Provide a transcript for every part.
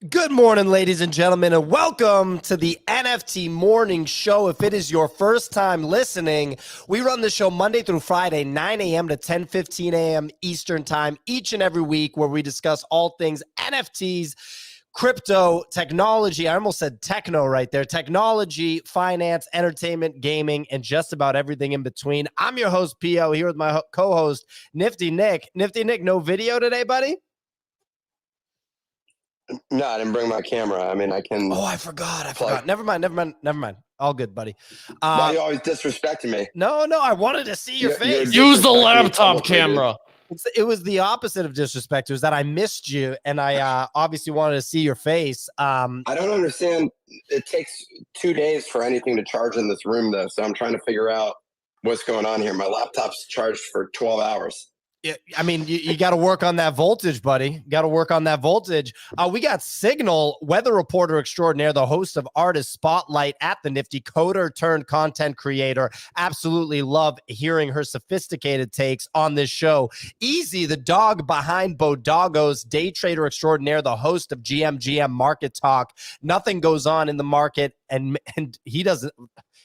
Good morning, ladies and gentlemen, and welcome to the NFT Morning Show. If it is your first time listening, we run the show Monday through Friday, 9 a.m. to 10:15 a.m. Eastern Time, each and every week, where we discuss all things NFTs, crypto, technology. I almost said techno right there. Technology, finance, entertainment, gaming, and just about everything in between. I'm your host, P.O., here with my co-host, Nifty Nick. Nifty Nick, no video today, buddy? No, I didn't bring my camera. I mean, I can. Oh, I forgot. Never mind. All good, buddy. Why are you always disrespecting me? No, I wanted to see your face. Use the laptop camera. It was the opposite of disrespect. It was that I missed you, and I obviously wanted to see your face. I don't understand. It takes 2 days for anything to charge in this room, though, so I'm trying to figure out what's going on here. My laptop's charged for 12 hours. Yeah, I mean, you got to work on that voltage, buddy. Got to work on that voltage. We got Signal, weather reporter extraordinaire, the host of Artist Spotlight at the Nifty, coder turned content creator. Absolutely love hearing her sophisticated takes on this show. Easy, the dog behind Bodoggos, day trader extraordinaire, the host of GM Market Talk. Nothing goes on in the market, and he doesn't.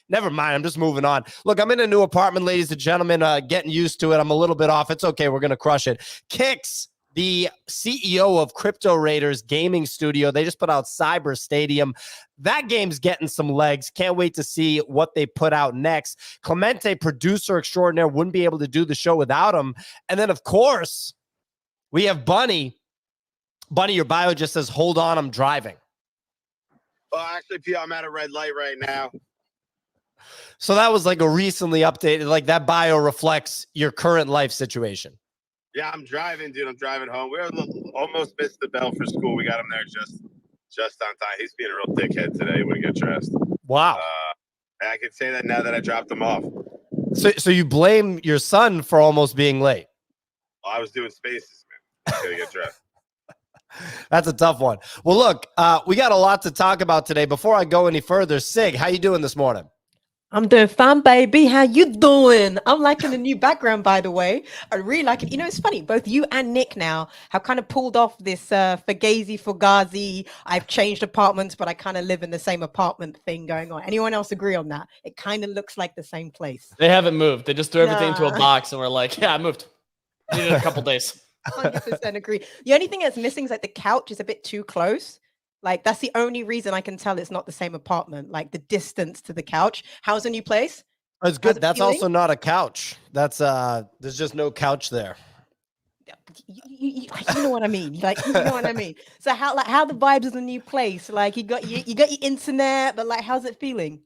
Never mind. I'm just moving on. Look, I'm in a new apartment, ladies and gentlemen, getting used to it. I'm a little bit off. It's okay. We're going to crush it. Kicks, the CEO of Crypto Raiders Gaming Studio. They just put out Cyber Stadium. That game's getting some legs. Can't wait to see what they put out next. Clemente, producer extraordinaire, wouldn't be able to do the show without him. And then, of course, we have Bunny. Bunny, your bio just says, hold on, I'm driving. Well, actually, P, I'm at a red light right now. So that was like a recently updated, like that bio reflects your current life situation. Yeah, I'm driving, dude. I'm driving home. We almost missed the bell for school. We got him there just on time. He's being a real dickhead today when he got dressed. Wow. And I can say that now that I dropped him off. So you blame your son for almost being late? Oh, I was doing spaces, man. I gotta get dressed. That's a tough one. Well, look, we got a lot to talk about today. Before I go any further, Sig, how you doing this morning? I'm doing fine, baby. How you doing? I'm liking the new background, by the way. I really like it. You know, it's funny. Both you and Nick now have kind of pulled off this Fugazi. I've changed apartments, but I kind of live in the same apartment thing going on. Anyone else agree on that? It kind of looks like the same place. They haven't moved. They just threw everything into a box and we're like, yeah, I moved. Needed a couple days. 100% agree. The only thing that's missing is like the couch is a bit too close. Like, that's the only reason I can tell it's not the same apartment, like the distance to the couch. How's the new place? It's good. That's also not a couch. That's there's just no couch there. You know what I mean? Like, you know what I mean? So how the vibes of the new place? Like, you got your internet, but like, how's it feeling?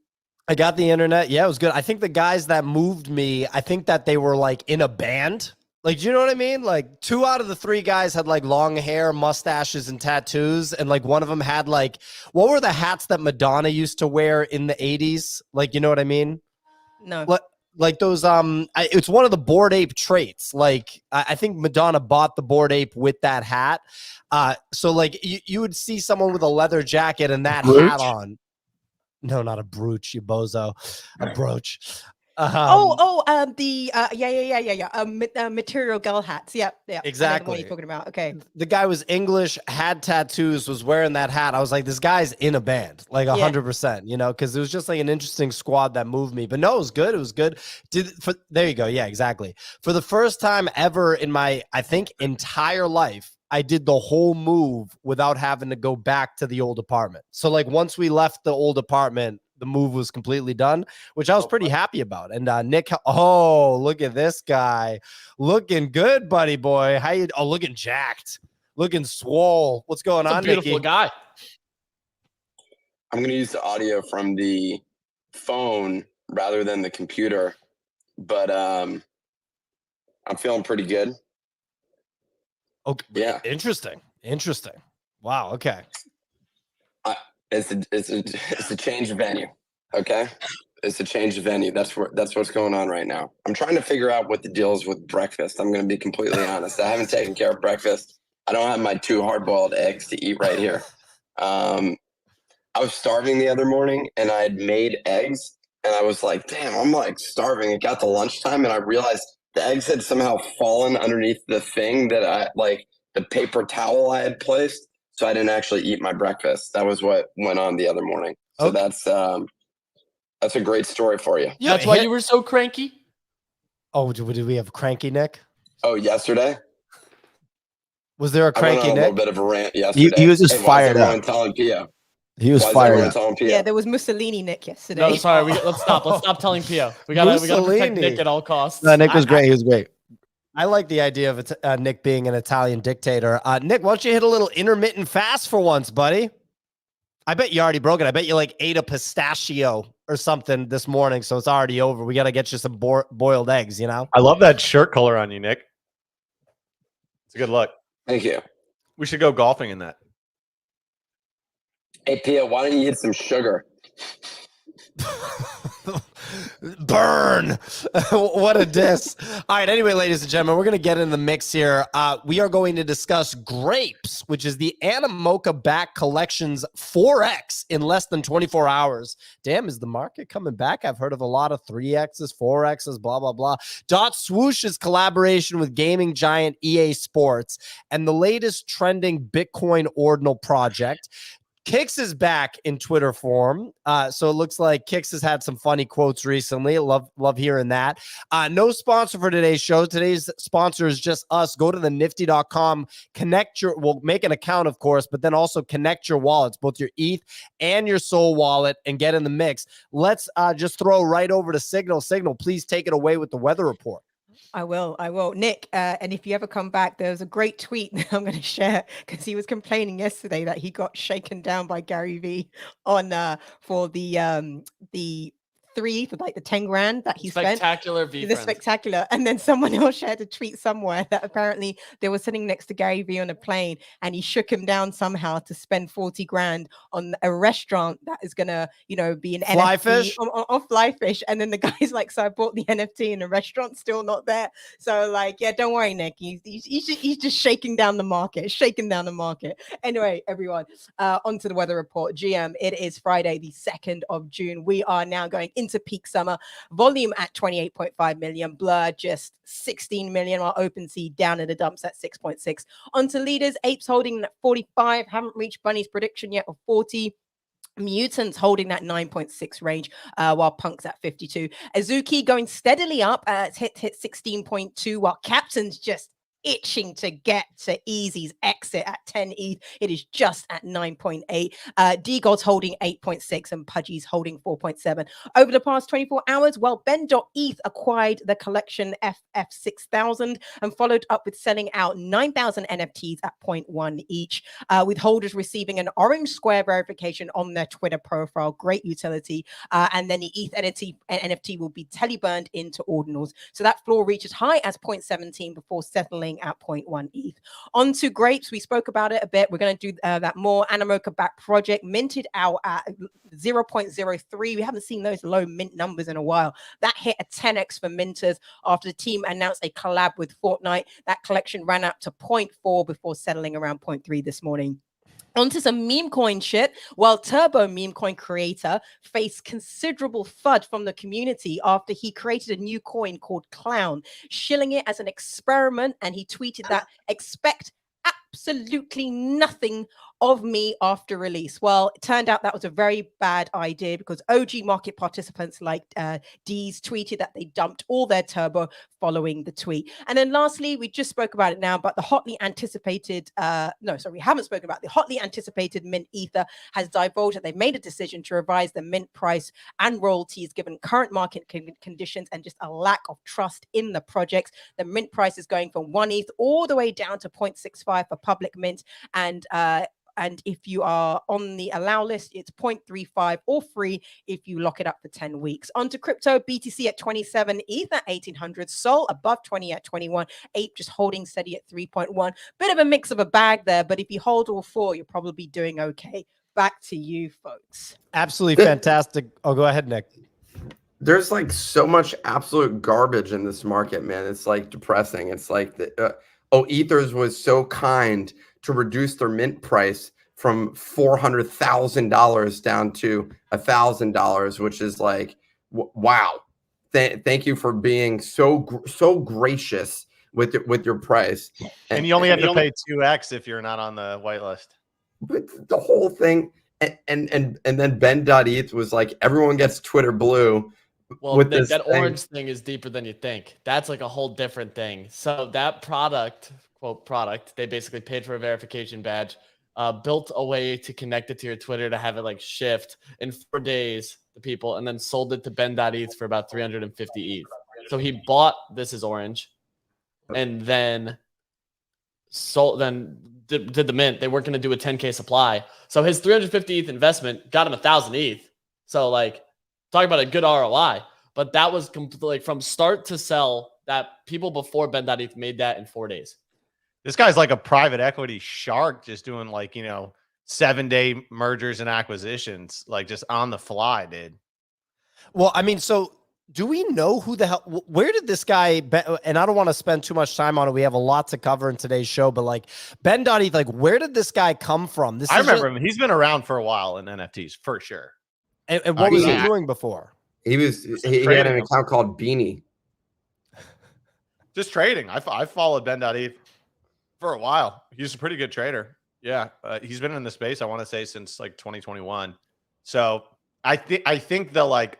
I got the internet. Yeah, it was good. I think the guys that moved me, I think that they were like in a band. Like, do you know what I mean? Like 2 out of the 3 guys had like long hair, mustaches, and tattoos. And like one of them had like, what were the hats that Madonna used to wear in the 80s? Like, you know what I mean? No. Like those, it's one of the Bored Ape traits. Like, I think Madonna bought the Bored Ape with that hat. So like you would see someone with a leather jacket and that hat on. No, not a brooch, you bozo. A brooch. Material girl hats. Yeah. Exactly. What you're talking about. Okay. The guy was English, had tattoos, was wearing that hat. I was like, this guy's in a band, like 100%, you know, because it was just like an interesting squad that moved me. But no, it was good. It was good. There you go. Yeah, exactly. For the first time ever in my, I think, entire life, I did the whole move without having to go back to the old apartment. So like once we left the old apartment, the move was completely done, which I was pretty happy about. And Nick, oh, look at this guy. Looking good, buddy boy. How you? Oh, looking jacked. Looking swole. What's going on, beautiful Nicky? Guy. I'm going to use the audio from the phone rather than the computer, but I'm feeling pretty good. Okay. Yeah. Interesting. Wow. Okay. It's a change of venue. Okay. It's a change of venue. That's what's going on right now. I'm trying to figure out what the deal is with breakfast. I'm going to be completely honest. I haven't taken care of breakfast. I don't have my 2 hard-boiled eggs to eat right here. I was starving the other morning and I had made eggs and I was like, damn, I'm like starving. It got to lunchtime and I realized the eggs had somehow fallen underneath the thing that I like the paper towel I had placed. so I didn't actually eat my breakfast. That was what went on the other morning. So Okay. that's a great story for you. That's why you were so cranky? Oh, did we have cranky Nick? Oh, yesterday? Was there a I went cranky on a little Nick? bit of a rant yesterday. He was just Hey, fired why is up. everyone telling Pio? He was Why is fired everyone up. telling Pio? Yeah, there was Mussolini Nick yesterday. No, sorry. Let's stop. Let's stop telling Pio. We gotta protect Mussolini. Nick at all costs. No, Nick was great. He was great. I like the idea of Nick being an Italian dictator. Nick, why don't you hit a little intermittent fast for once, buddy? I bet you already broke it. I bet you like ate a pistachio or something this morning, so it's already over. We got to get you some boiled eggs, you know? I love that shirt color on you, Nick. It's a good look. Thank you. We should go golfing in that. Hey, Pio, why don't you eat some sugar? Burn. What a diss. All right. Anyway, ladies and gentlemen, we're going to get in the mix here. We are going to discuss Grapes, which is the Animoca back collection's 4X in less than 24 hours. Damn, is the market coming back? I've heard of a lot of 3Xs, 4Xs, blah, blah, blah. SWOOSH's collaboration with gaming giant EA Sports and the latest trending Bitcoin Ordinal project. Kix is back in Twitter form. So it looks like Kix has had some funny quotes recently. Love hearing that. No sponsor for today's show. Today's sponsor is just us. Go to the nifty.com, make an account, of course, but then also connect your wallets, both your ETH and your Sol wallet, and get in the mix. Let's just throw right over to Signal. Signal, please take it away with the weather report. I will. Nick, and if you ever come back, there's a great tweet that I'm going to share because he was complaining yesterday that he got shaken down by Gary V on for the 3 for like the 10 grand that he Spectacular spent. The spectacular. And then someone else shared a tweet somewhere that apparently they were sitting next to Gary V on a plane and he shook him down somehow to spend 40 grand on a restaurant that is gonna, be an Fly NFT fish? on Fly Fish. And then the guy's like, so I bought the NFT and the restaurant's still not there. So like, yeah, don't worry, Nick. He's just shaking down the market. Anyway, everyone, onto the weather report. GM, it is Friday, the 2nd of June. We are now going into peak summer. Volume at 28.5 million. Blur just 16 million, while OpenSea down in the dumps at 6.6. Onto leaders, Apes holding at 45. Haven't reached Bunny's prediction yet of 40. Mutants holding that 9.6 range, while Punk's at 52. Azuki going steadily up. It's hit 16.2, while Captainz just itching to get to Easy's exit at 10 ETH. It is just at 9.8. DeGods holding 8.6 and Pudgy's holding 4.7. Over the past 24 hours, ben.eth acquired the collection FF6000 and followed up with selling out 9,000 NFTs at 0.1 each, with holders receiving an orange square verification on their Twitter profile. Great utility. And then the ETH NFT will be teleburned into ordinals. So that floor reaches high as 0.17 before settling at 0.1 ETH. On to Grapes. We spoke about it a bit. We're going to do that more. Animoca back project minted out at 0.03. We haven't seen those low mint numbers in a while. That hit a 10x for minters after the team announced a collab with Fortnite. That collection ran up to 0.4 before settling around 0.3 this morning. Onto some meme coin shit. While Turbo meme coin creator faced considerable FUD from the community after he created a new coin called Clown, shilling it as an experiment, and he tweeted that expect absolutely nothing of me after release. Well, it turned out that was a very bad idea because OG market participants like D's tweeted that they dumped all their Turbo following the tweet. And then lastly, we just spoke about it now, but the hotly anticipated, we haven't spoken about the hotly anticipated Mint Ether has divulged that they made a decision to revise the mint price and royalties given current market conditions and just a lack of trust in the projects. The mint price is going from 1 ETH all the way down to 0.65 for public mint, and if you are on the allow list, it's 0.35 or free if you lock it up for 10 weeks. Onto crypto, BTC at 27, ETH at 1800, Sol above 20 at 21, Ape just holding steady at 3.1. Bit of a mix of a bag there, but if you hold all four, you're probably doing okay. Back to you, folks. Absolutely fantastic. Oh, go ahead, Nick. There's like so much absolute garbage in this market, man. It's like depressing. It's like Ethers was so kind to reduce their mint price from $400,000 down to $1,000, which is like, wow. Thank you for being so gracious with your price. And you only have to pay 2x if you're not on the whitelist. but the whole thing, and then ben.eth was like, everyone gets Twitter blue. Well, with Nick, this that thing. orange thing is deeper than you think. That's like a whole different thing. So that product, quote product, they basically paid for a verification badge, built a way to connect it to your Twitter to have it like shift in 4 days to people, and then sold it to ben.eth for about 350 ETH. So he bought This Is Orange, and then did the mint. They weren't going to do a 10K supply. So his 350 ETH investment got him 1,000 ETH. So like, talk about a good ROI. But that was completely like from start to sell, that people before ben.eth made that in 4 days. This guy's like a private equity shark, just doing like, 7-day mergers and acquisitions, like just on the fly, dude. Well, I mean, so do we know who the hell, where did this guy, and I don't want to spend too much time on it. We have a lot to cover in today's show, but like ben.eth, like where did this guy come from? I remember him. He's been around for a while in NFTs for sure. And what was he doing before? He had an account called Beanie. Just trading. I followed ben.eth for a while. He's a pretty good trader. Yeah. He's been in the space, I want to say, since like 2021. So I think the like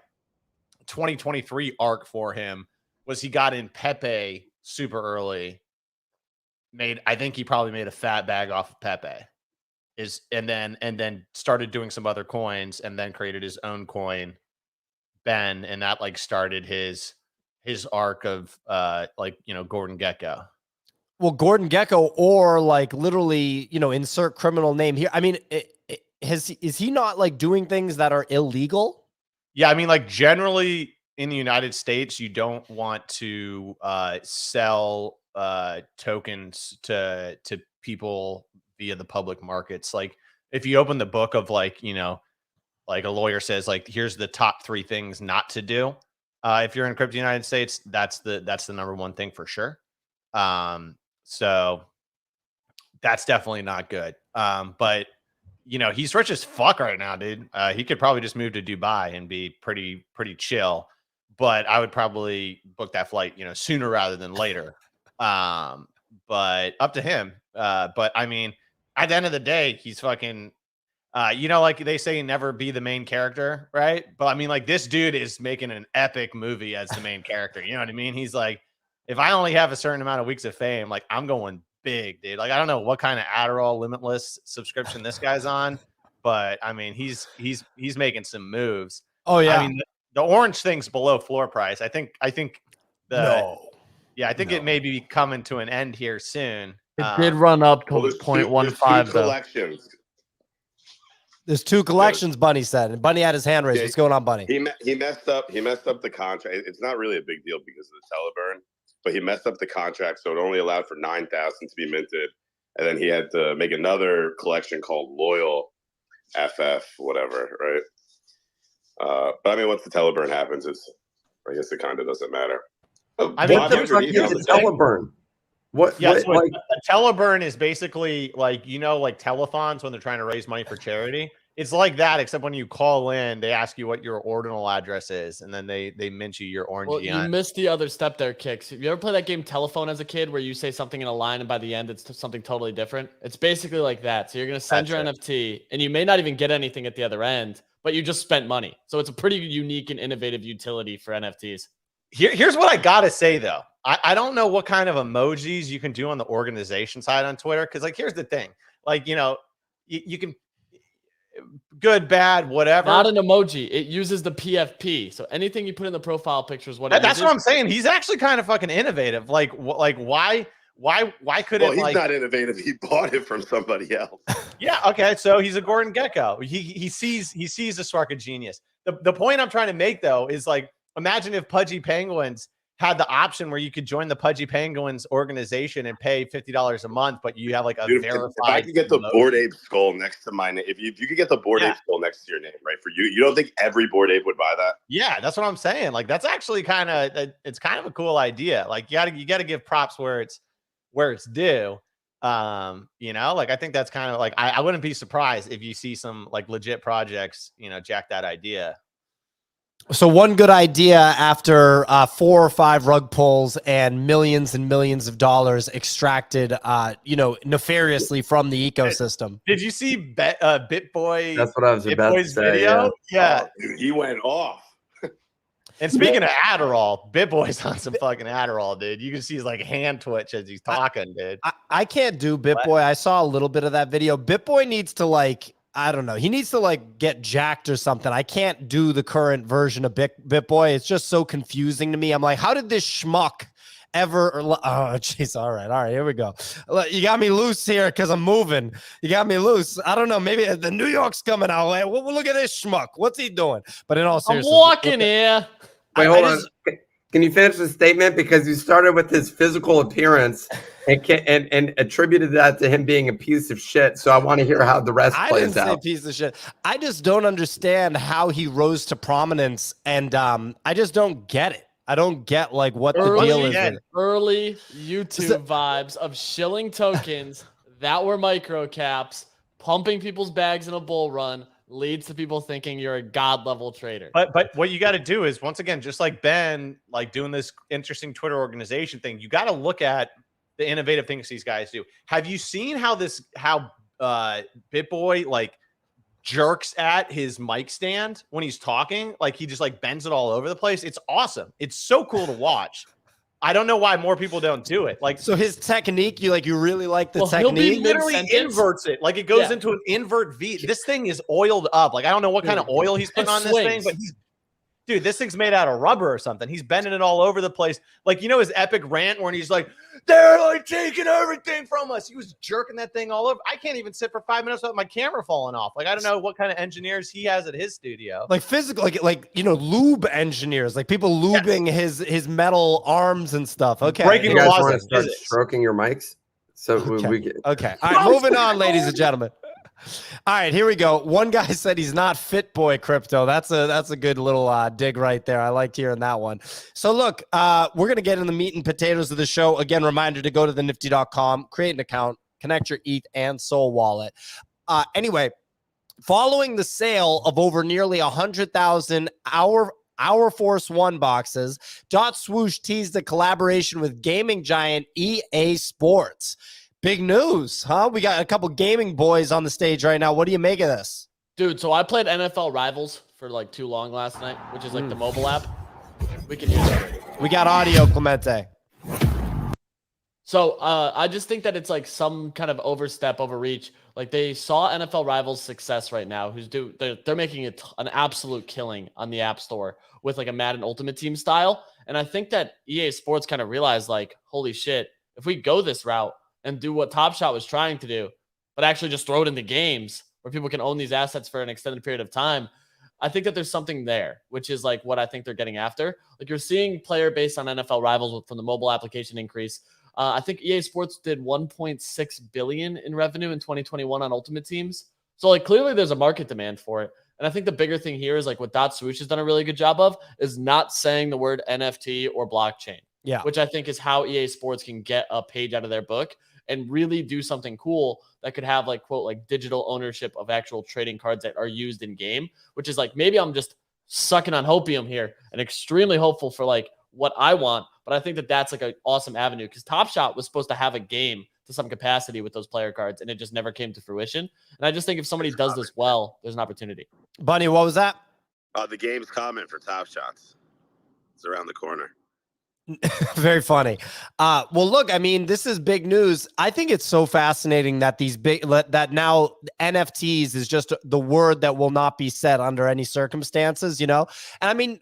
2023 arc for him was he got in Pepe super early. I think he probably made a fat bag off of Pepe. And then started doing some other coins, and then created his own coin, Ben, and that like started his arc of Gordon Gekko. Well, Gordon Gekko, or like literally, insert criminal name here. I mean, is he not like doing things that are illegal? Yeah, I mean, like generally in the United States, you don't want to sell tokens to people via the public markets. Like if you open the book of like a lawyer says like, here's the top 3 things not to do. If you're in crypto United States, that's the number one thing for sure. So that's definitely not good. But he's rich as fuck right now, dude. He could probably just move to Dubai and be pretty chill. But I would probably book that flight, sooner rather than later. But up to him. But I mean, at the end of the day, he's fucking, like they say, never be the main character, right? But I mean, like this dude is making an epic movie as the main character. You know what I mean? He's like, if I only have a certain amount of weeks of fame, like I'm going big, dude. Like I don't know what kind of Adderall Limitless subscription this guy's on, but I mean, he's making some moves. Oh yeah. I mean, the orange thing's below floor price. I think it may be coming to an end here soon. It did run up to there's 0.15 two though. collections. There's 2 collections, Bunny said. And Bunny had his hand raised. Yeah, What's going on, Bunny? He messed up the contract. It's not really a big deal because of the teleburn, but he messed up the contract, so it only allowed for 9,000 to be minted, and then he had to make another collection called Loyal FF whatever, right? But I mean, once the teleburn happens, I guess it kind of doesn't matter. I mean, What the fuck is a teleburn? What? Yeah, What? so Like, a teleburn is basically like like telethons when they're trying to raise money for charity. It's like that, except when you call in, they ask you what your ordinal address is, and then they mint you your orange. Well, you missed the other step there, Kicks. Have you ever played that game Telephone as a kid where you say something in a line and by the end it's something totally different? It's basically like that. So you're going to send your NFT and you may not even get anything at the other end, but you just spent money. So it's a pretty unique and innovative utility for NFTs. Here's what I got to say, though. I don't know what kind of emojis you can do on the organization side on Twitter. Because like, here's the thing. Like, you can good, bad, whatever. Not an emoji. It uses the PFP. So anything you put in the profile picture is what it that's uses. what I'm saying. He's actually kind of fucking innovative. Like why couldn't Well, he's not innovative. He bought it from somebody else. Yeah, okay. So he's a Gordon Gekko. He sees a spark of genius. The point I'm trying to make though is like, imagine if Pudgy Penguins had the option where you could join the Pudgy Penguins organization and pay $50 a month, but you have like a verified. If I could get the Bored Ape skull next to my name, if you could get the Bored Ape skull next to your name, right? For you don't think every Bored Ape would buy that? Yeah, that's what I'm saying. Like that's actually it's kind of a cool idea. Like you gotta give props where it's due. Like I think that's kind of like I wouldn't be surprised if you see some like legit projects, jack that idea. So one good idea after 4 or 5 rug pulls and millions of dollars extracted, nefariously from the ecosystem. Did you see bitboy? That's what I was about to Bitboy's say. video. Yeah. Oh, dude, he went off. And speaking of Adderall, bitboy's on some fucking Adderall, dude. You can see his like hand twitch as he's talking, dude. I can't do bitboy. I saw a little bit of that video. Bitboy needs to like, I don't know. He needs to like get jacked or something. I can't do the current version of bitboy. It's just so confusing to me. I'm like, how did this schmuck ever? Oh, jeez. All right. Here we go. You got me loose here because I'm moving. You got me loose. I don't know. Maybe the New York's coming out. Well, look at this schmuck. What's he doing? But in all I'm seriousness, walking here. Wait, hold on. Can you finish the statement? Because you started with his physical appearance and attributed that to him being a piece of shit. So I want to hear how the rest plays out. I didn't say piece of shit. I just don't understand how he rose to prominence, and I just don't get it. I don't get like what the deal is. Early YouTube vibes of shilling tokens that were micro caps, pumping people's bags in a bull run. Leads to people thinking you're a god level trader. But what you got to do is, once again, just like Ben, like doing this interesting Twitter organization thing, you got to look at the innovative things these guys do. Have you seen how bitboy like jerks at his mic stand when he's talking? Like he just like bends it all over the place. It's awesome. It's so cool to watch. I don't know why more people don't do it. Like, so his technique, you really like the technique. He literally inverts it. Like it goes into an invert V. This thing is oiled up. Like I don't know what kind of oil he's putting on this thing, but dude, this thing's made out of rubber or something. He's bending it all over the place. Like, his epic rant where he's like, they're like taking everything from us. He was jerking that thing all over. I can't even sit for 5 minutes without my camera falling off. Like, I don't know what kind of engineers he has at his studio. Like physical, lube engineers, like people lubing his metal arms and stuff. Okay. Breaking the laws of physics. Stroking your mics. So we get okay. All right, moving on, ladies and gentlemen. All right, here we go. One guy said he's not fit boy crypto. That's a good little dig right there. I liked hearing that one. So look, we're going to get in the meat and potatoes of the show. Again, reminder to go to thenifty.com, create an account, connect your ETH and Soul wallet. Anyway, following the sale of over nearly 100,000 Our Force One boxes, .swoosh teased a collaboration with gaming giant EA Sports. Big news, huh? We got a couple gaming boys on the stage right now. What do you make of this? Dude, so I played NFL Rivals for like too long last night, which is like the mobile app. We can use it. We got audio, Clemente. So I just think that it's like some kind of overreach. Like they saw NFL Rivals' success right now, they're making it an absolute killing on the App Store with like a Madden Ultimate Team style. And I think that EA Sports kind of realized like, holy shit, if we go this route and do what Top Shot was trying to do, but actually just throw it into games where people can own these assets for an extended period of time, I think that there's something there, which is like what I think they're getting after. Like you're seeing player base on NFL Rivals from the mobile application increase. I think EA Sports did 1.6 billion in revenue in 2021 on Ultimate Teams. So like clearly there's a market demand for it. And I think the bigger thing here is like what .swoosh has done a really good job of is not saying the word NFT or blockchain. Yeah. Which I think is how EA Sports can get a page out of their book and really do something cool that could have like, quote, like digital ownership of actual trading cards that are used in game, which is like, maybe I'm just sucking on hopium here and extremely hopeful for like what I want. But I think that that's like an awesome avenue because Top Shot was supposed to have a game to some capacity with those player cards and it just never came to fruition. And I just think if somebody does this well, there's an opportunity. Bunny, what was that? The game's coming for Top Shots. It's around the corner. Very funny. Well, look, I mean, this is big news. I think it's so fascinating that that now NFTs is just the word that will not be said under any circumstances, And I mean,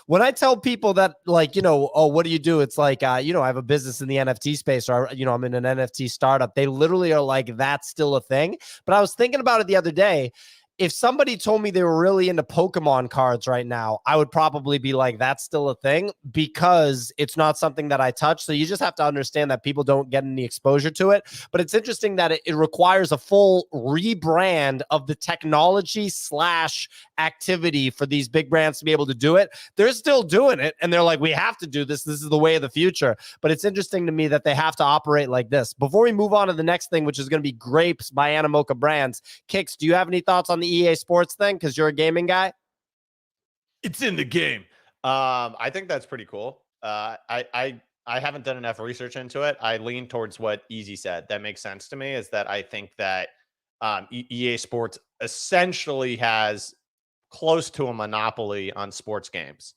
when I tell people that, like, oh, what do you do? It's like, I have a business in the NFT space, or, I'm in an NFT startup. They literally are like, that's still a thing. But I was thinking about it the other day. If somebody told me they were really into Pokemon cards right now, I would probably be like, that's still a thing because it's not something that I touch. So you just have to understand that people don't get any exposure to it. But it's interesting that it requires a full rebrand of the technology / activity for these big brands to be able to do it. They're still doing it. And they're like, we have to do this. This is the way of the future. But it's interesting to me that they have to operate like this. Before we move on to the next thing, which is going to be Grapes by Animoca Brands, Kicks, do you have any thoughts on the EA Sports thing? Because you're a gaming guy. It's in the game. I think that's pretty cool. I haven't done enough research into it. I lean towards what Easy said. That makes sense to me. Is that I think that EA Sports essentially has close to a monopoly on sports games,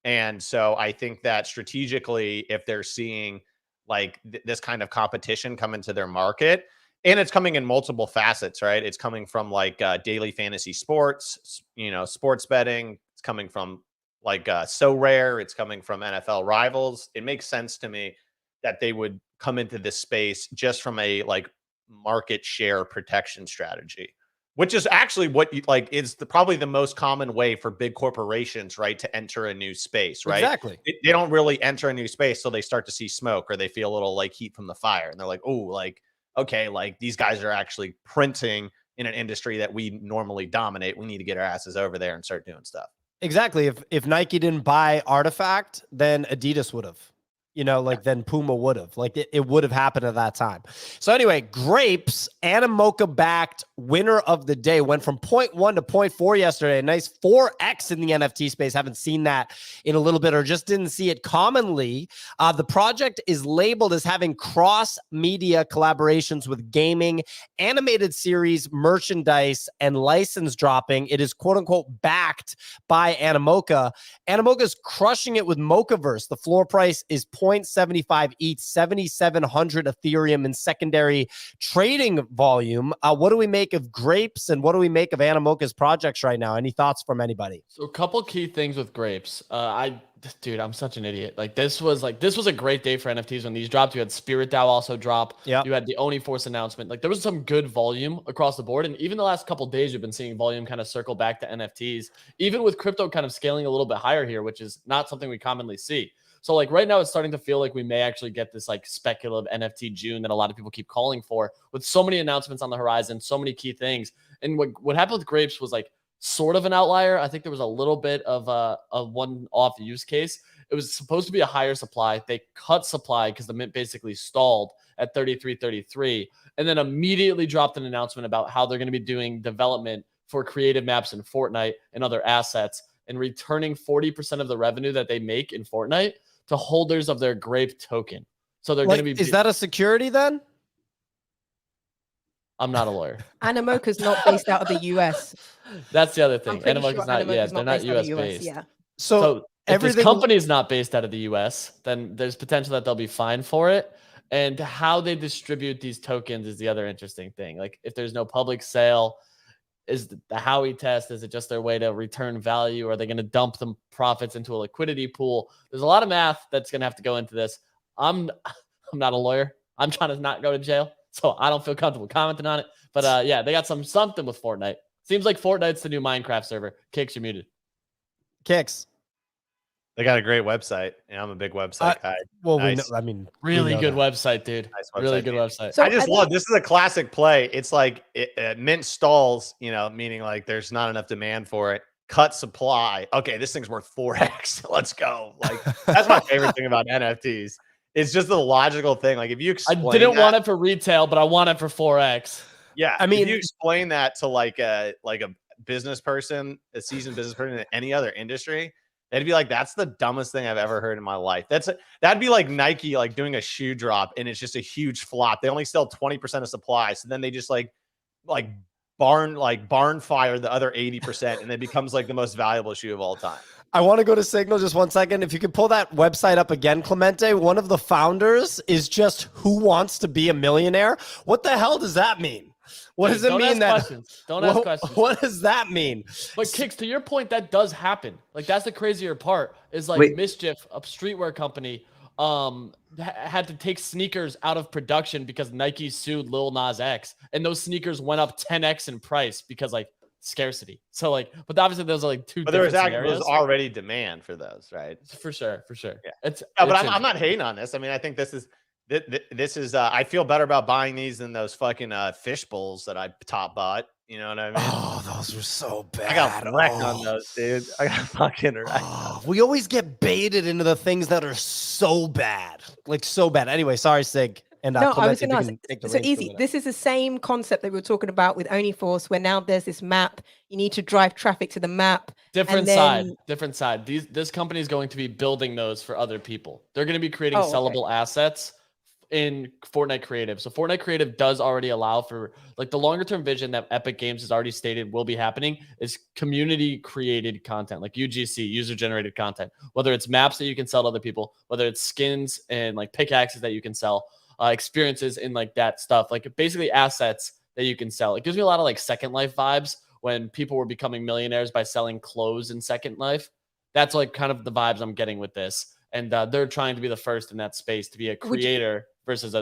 and so I think that strategically, if they're seeing like this kind of competition come into their market, and it's coming in multiple facets, right? It's coming from like daily fantasy sports, sports betting. It's coming from like So Rare. It's coming from NFL Rivals. It makes sense to me that they would come into this space just from a like market share protection strategy, which is actually what is probably the most common way for big corporations, right, to enter a new space, right? Exactly. They don't really enter a new space till they start to see smoke or they feel a little like heat from the fire, and they're like, oh, like, okay, like these guys are actually printing in an industry that we normally dominate. We need to get our asses over there and start doing stuff. Exactly. If Nike didn't buy Artifact, then Adidas would have. Like then Puma would have. Like it would have happened at that time. So anyway, Grapes, Animoca backed winner of the day, went from 0.1 to 0.4 yesterday. A nice 4x in the NFT space. Haven't seen that in a little bit, or just didn't see it commonly. The project is labeled as having cross-media collaborations with gaming, animated series, merchandise, and license dropping. It is quote-unquote backed by Animoca. Animoca's crushing it with Mochaverse. The floor price is 0.75 ETH, 7,700 Ethereum in secondary trading volume. What do we make of Grapes, and what do we make of Animoca's projects right now? Any thoughts from anybody? So a couple key things with Grapes. Dude, I'm such an idiot. Like this was a great day for NFTs when these dropped. You had Spirit DAO also drop. Yeah. You had the Oni Force announcement. Like there was some good volume across the board. And even the last couple days, you've been seeing volume kind of circle back to NFTs, even with crypto kind of scaling a little bit higher here, which is not something we commonly see. So like right now, it's starting to feel like we may actually get this like speculative NFT June that a lot of people keep calling for, with so many announcements on the horizon, so many key things. And what happened with Grapes was like sort of an outlier. I think there was a little bit of a one-off use case. It was supposed to be a higher supply. They cut supply because the mint basically stalled at 33.33, and then immediately dropped an announcement about how they're going to be doing development for creative maps in Fortnite and other assets, and returning 40% of the revenue that they make in Fortnite to holders of their Grape token. So they're going to be... Is that a security then? I'm not a lawyer. Animoca's not based out of the US. That's the other thing. Pretty Animoca's sure not. Yeah, Animoca's they're not based out of US the based. Yeah. So if this company is not based out of the US, then there's potential that they'll be fined for it. And how they distribute these tokens is the other interesting thing. Like if there's no public sale, is the Howey test, is it just their way to return value? Are they going to dump the profits into a liquidity pool? There's a lot of math that's going to have to go into this. I'm not a lawyer. I'm trying to not go to jail, so I don't feel comfortable commenting on it. But yeah, they got something with Fortnite. Seems like Fortnite's the new Minecraft server. Kicks, you're muted. Kicks. They got a great website. Yeah, I'm a big website guy. Well, nice. Really good website, dude. Nice website, really good website. So I just love this. Is a classic play. It's like mint stalls, meaning like there's not enough demand for it. Cut supply. Okay, this thing's worth 4x. Let's go. Like that's my favorite thing about NFTs. It's just the logical thing. Like if you explain, I didn't want it for retail, but I want it for 4x. Yeah, I mean, if you explain that to like a business person, a seasoned business person in any other industry, they'd be like, that's the dumbest thing I've ever heard in my life. That'd be like Nike like doing a shoe drop and it's just a huge flop. They only sell 20% of supply, so then they just like barn fire the other 80%, and it becomes like the most valuable shoe of all time. I want to go to Signal just 1 second. If you could pull that website up again, Clemente. One of the founders is just who wants to be a millionaire. What the hell does that mean? What does it mean? Don't ask questions. What does that mean? But Kicks, to your point, that does happen. Like that's the crazier part. Is like Mischief, a streetwear company, had to take sneakers out of production because Nike sued Lil Nas X, and those sneakers went up 10x in price because like scarcity. So like, but obviously those are like two. But there was already demand for those, right? For sure. Yeah. But I'm not hating on this. I mean, I think this is. I feel better about buying these than those fucking fish bowls that I top bought. You know what I mean? Oh, those were so bad. I got wrecked on those, dude. I got fucking wrecked. We always get baited into the things that are so bad. Like so bad. Anyway, sorry, Sig. And No, I was Clemente, if going to you ask. can take the So reins for a easy. minute. This is the same concept that we were talking about with OnlyForce, where now there's this map. You need to drive traffic to the map. Different and side, then- different side. This company is going to be building those for other people. They're going to be creating Oh, okay. sellable assets in Fortnite Creative. So Fortnite Creative does already allow for like the longer term vision that Epic Games has already stated will be happening is community created content like UGC, user generated content, whether it's maps that you can sell to other people, whether it's skins and like pickaxes that you can sell, experiences in like that stuff, like basically assets that you can sell. It gives me a lot of like Second Life vibes when people were becoming millionaires by selling clothes in Second Life. That's like kind of the vibes I'm getting with this. And they're trying to be the first in that space to be a creator versus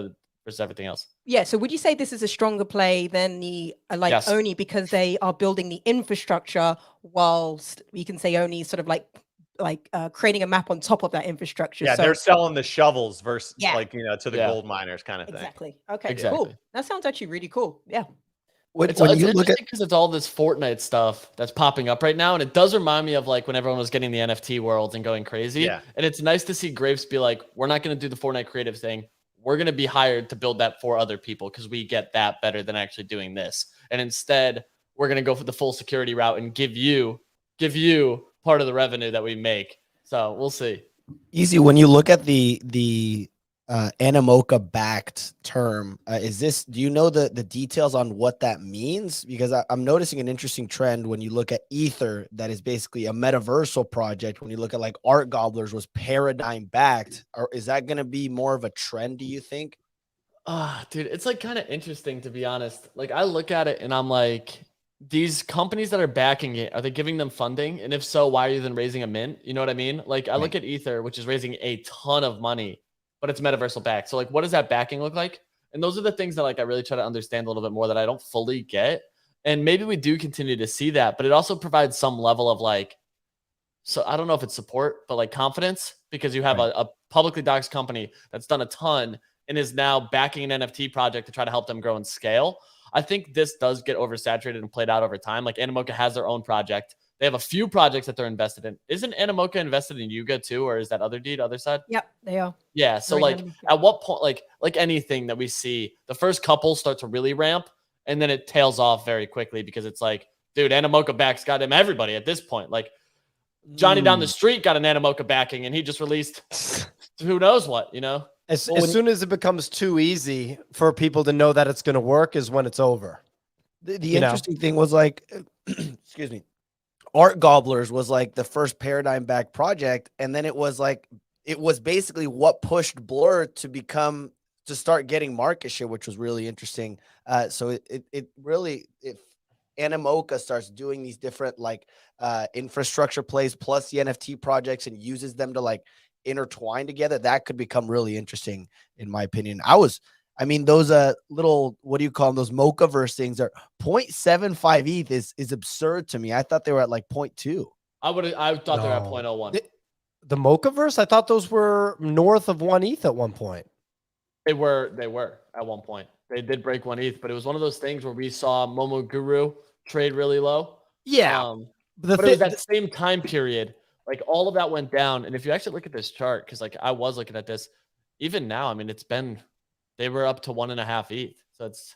everything else. Yeah. So would you say this is a stronger play than the like Yes. Oni because they are building the infrastructure whilst we can say Oni sort of like creating a map on top of that infrastructure? Yeah, so, they're selling the shovels versus Yeah. like, to the Yeah. gold miners kind of thing. exactly. Okay. Exactly. Cool. That sounds actually really cool. Yeah. It's When you look interesting at because it's all this Fortnite stuff that's popping up right now, and it does remind me of like when everyone was getting the NFT world and going crazy. Yeah. And it's nice to see Graves be like, "We're not going to do the Fortnite creative thing. We're going to be hired to build that for other people because we get that better than actually doing this. And instead, we're going to go for the full security route and give you part of the revenue that we make." So we'll see. Easy, when you look at the Animoca backed term, do you know the details on what that means? Because I'm noticing an interesting trend when you look at Ether, that is basically a metaversal project. When you look at like Art Gobblers was paradigm backed, or is that going to be more of a trend, do you think? Dude, it's like kind of interesting to be honest. Like I look at it and I'm like, these companies that are backing it, are they giving them funding? And if so, why are you then raising a mint? You know what I mean? Like I look at Ether, which is raising a ton of money, but it's metaversal backed. So like, what does that backing look like? And those are the things that like I really try to understand a little bit more that I don't fully get. And maybe we do continue to see that, but it also provides some level of like, so I don't know if it's support, but like confidence, because you have a publicly doxed company that's done a ton and is now backing an NFT project to try to help them grow and scale. I think this does get oversaturated and played out over time. Like Animoca has their own project. They have a few projects that they're invested in. Isn't Animoca invested in Yuga too? Or is that other dude, other side? Yep, they are. Yeah. So They're in like Animoca. at what point, like anything that we see, the first couple start to really ramp and then it tails off very quickly because it's like, dude, Animoca backs got him everybody at this point. Like Johnny down the street got an Animoca backing and he just released who knows what, As soon as it becomes too easy for people to know that it's going to work is when it's over. The interesting thing was like, excuse me, Art Gobblers was like the first paradigm back project. And then it was basically what pushed Blur to start getting market share, which was really interesting. So it really, if Animoca starts doing these different like infrastructure plays plus the NFT projects and uses them to like intertwine together, that could become really interesting in my opinion. Those little, what do you call them, those Mochaverse things are 0.75 ETH is absurd to me. I thought they were at like 0.2. I thought they were at 0.01. The Mochaverse, I thought those were north of 1 ETH at one point. They were at one point. They did break 1 ETH, but it was one of those things where we saw Momoguru trade really low. Yeah. But it was that same time period. Like all of that went down. And if you actually look at this chart, because like I was looking at this, even now, they were up to 1.5 ETH. So it's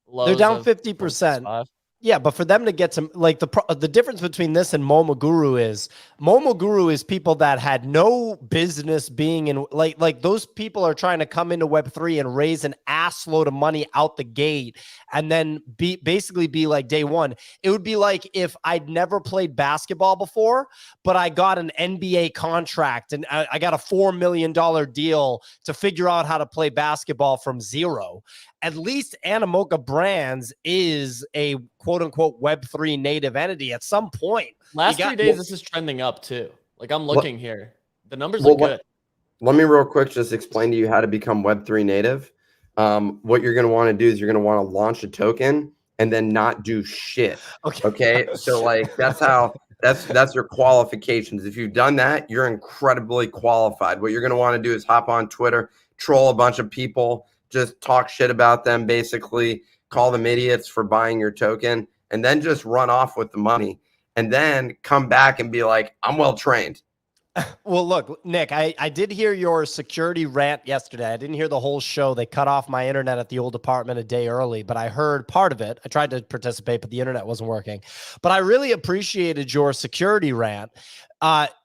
low. They're down 50%. Yeah, but for them to get some, like the difference between this and Momoguru is people that had no business being in, like those people are trying to come into Web3 and raise an ass load of money out the gate and then basically be like day one. It would be like if I'd never played basketball before, but I got an NBA contract and I got a $4 million deal to figure out how to play basketball from zero. At least Animoca Brands is a quote unquote Web3 native entity at some point. Last 3 days, this is trending up too. Like I'm looking here. The numbers look good. Let me real quick just explain to you how to become Web3 native. What you're going to want to do is you're going to want to launch a token and then not do shit. Okay. So like that's your qualifications. If you've done that, you're incredibly qualified. What you're going to want to do is hop on Twitter, troll a bunch of people, just talk shit about them, basically call them idiots for buying your token, and then just run off with the money and then come back and be like, I'm well trained. Well, look, Nick, I did hear your security rant yesterday. I didn't hear the whole show. They cut off my internet at the old apartment a day early, but I heard part of it. I tried to participate, but the internet wasn't working. But I really appreciated your security rant.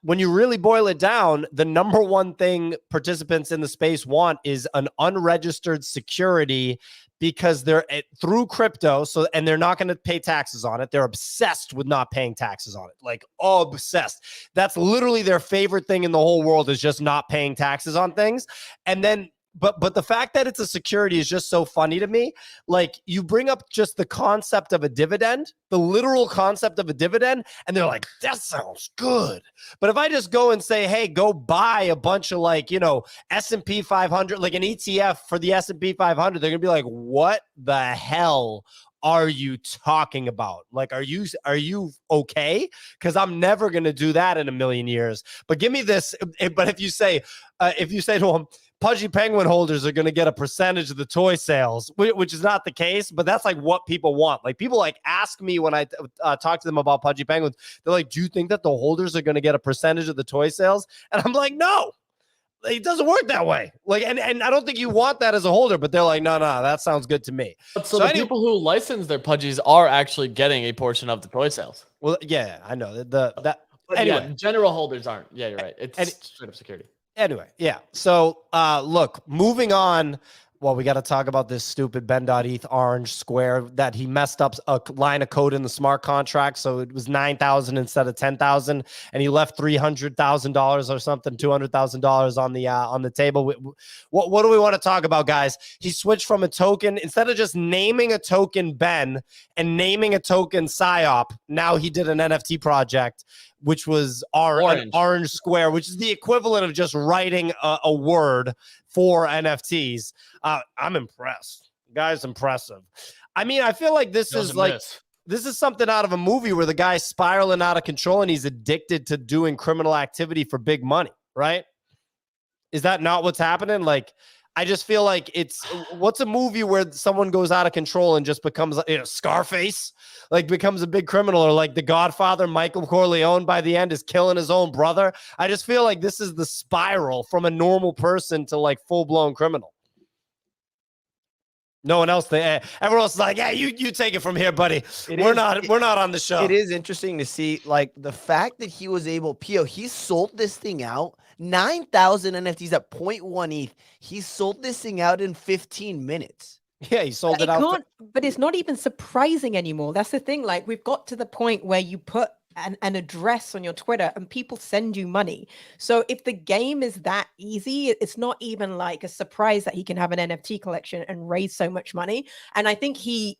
When you really boil it down, the number one thing participants in the space want is an unregistered security, because they're through crypto. So, and they're not going to pay taxes on it. They're obsessed with not paying taxes on it. Like obsessed. That's literally their favorite thing in the whole world, is just not paying taxes on things. And then, but the fact that it's a security is just so funny to me. Like, you bring up just the concept of a dividend, the literal concept of a dividend, and they're like, that sounds good. But if I just go and say, hey, go buy a bunch of, like, you know, S&P 500, like an ETF for the S&P 500, they're gonna be like, what the hell are you talking about? Like, are you okay? Because I'm never gonna do that in a million years. But give me this. But if you say to them, Pudgy Penguin holders are going to get a percentage of the toy sales, which is not the case, but that's like what people want. Like, people like ask me when I talk to them about Pudgy Penguins, they're like, do you think that the holders are going to get a percentage of the toy sales? And I'm like, no, it doesn't work that way. Like, and I don't think you want that as a holder, but they're like, no, that sounds good to me. So the people who license their Pudgies are actually getting a portion of the toy sales. Well, yeah, I know that. Anyway, yeah, general holders aren't. Yeah, you're right. It's straight up security. Anyway, yeah. So, look, moving on. Well, we got to talk about this stupid ben.eth orange square that he messed up a line of code in the smart contract. So it was 9,000 instead of 10,000, and he left $300,000 or something, $200,000 on the table. What do we want to talk about, guys? He switched from a token, instead of just naming a token Ben and naming a token PSYOP. Now he did an NFT project, which was orange square, which is the equivalent of just writing a word for NFTs. I'm impressed. Guy's impressive. I mean, I feel like this is something out of a movie where the guy's spiraling out of control and he's addicted to doing criminal activity for big money, right? Is that not what's happening? Like, I just feel like what's a movie where someone goes out of control and just becomes, you know, Scarface, like becomes a big criminal, or like The Godfather, Michael Corleone by the end is killing his own brother. I just feel like this is the spiral from a normal person to like full-blown criminal. No one else, everyone else is like, yeah, you take it from here, buddy. We're not on the show. It is interesting to see, like, the fact that he was able, he sold this thing out, 9,000 NFTs at 0.1 ETH. He sold this thing out in 15 minutes. Yeah, he sold it out. But it's not even surprising anymore. That's the thing. Like, we've got to the point where you put an address on your Twitter and people send you money. So if the game is that easy, it's not even like a surprise that he can have an NFT collection and raise so much money. And I think he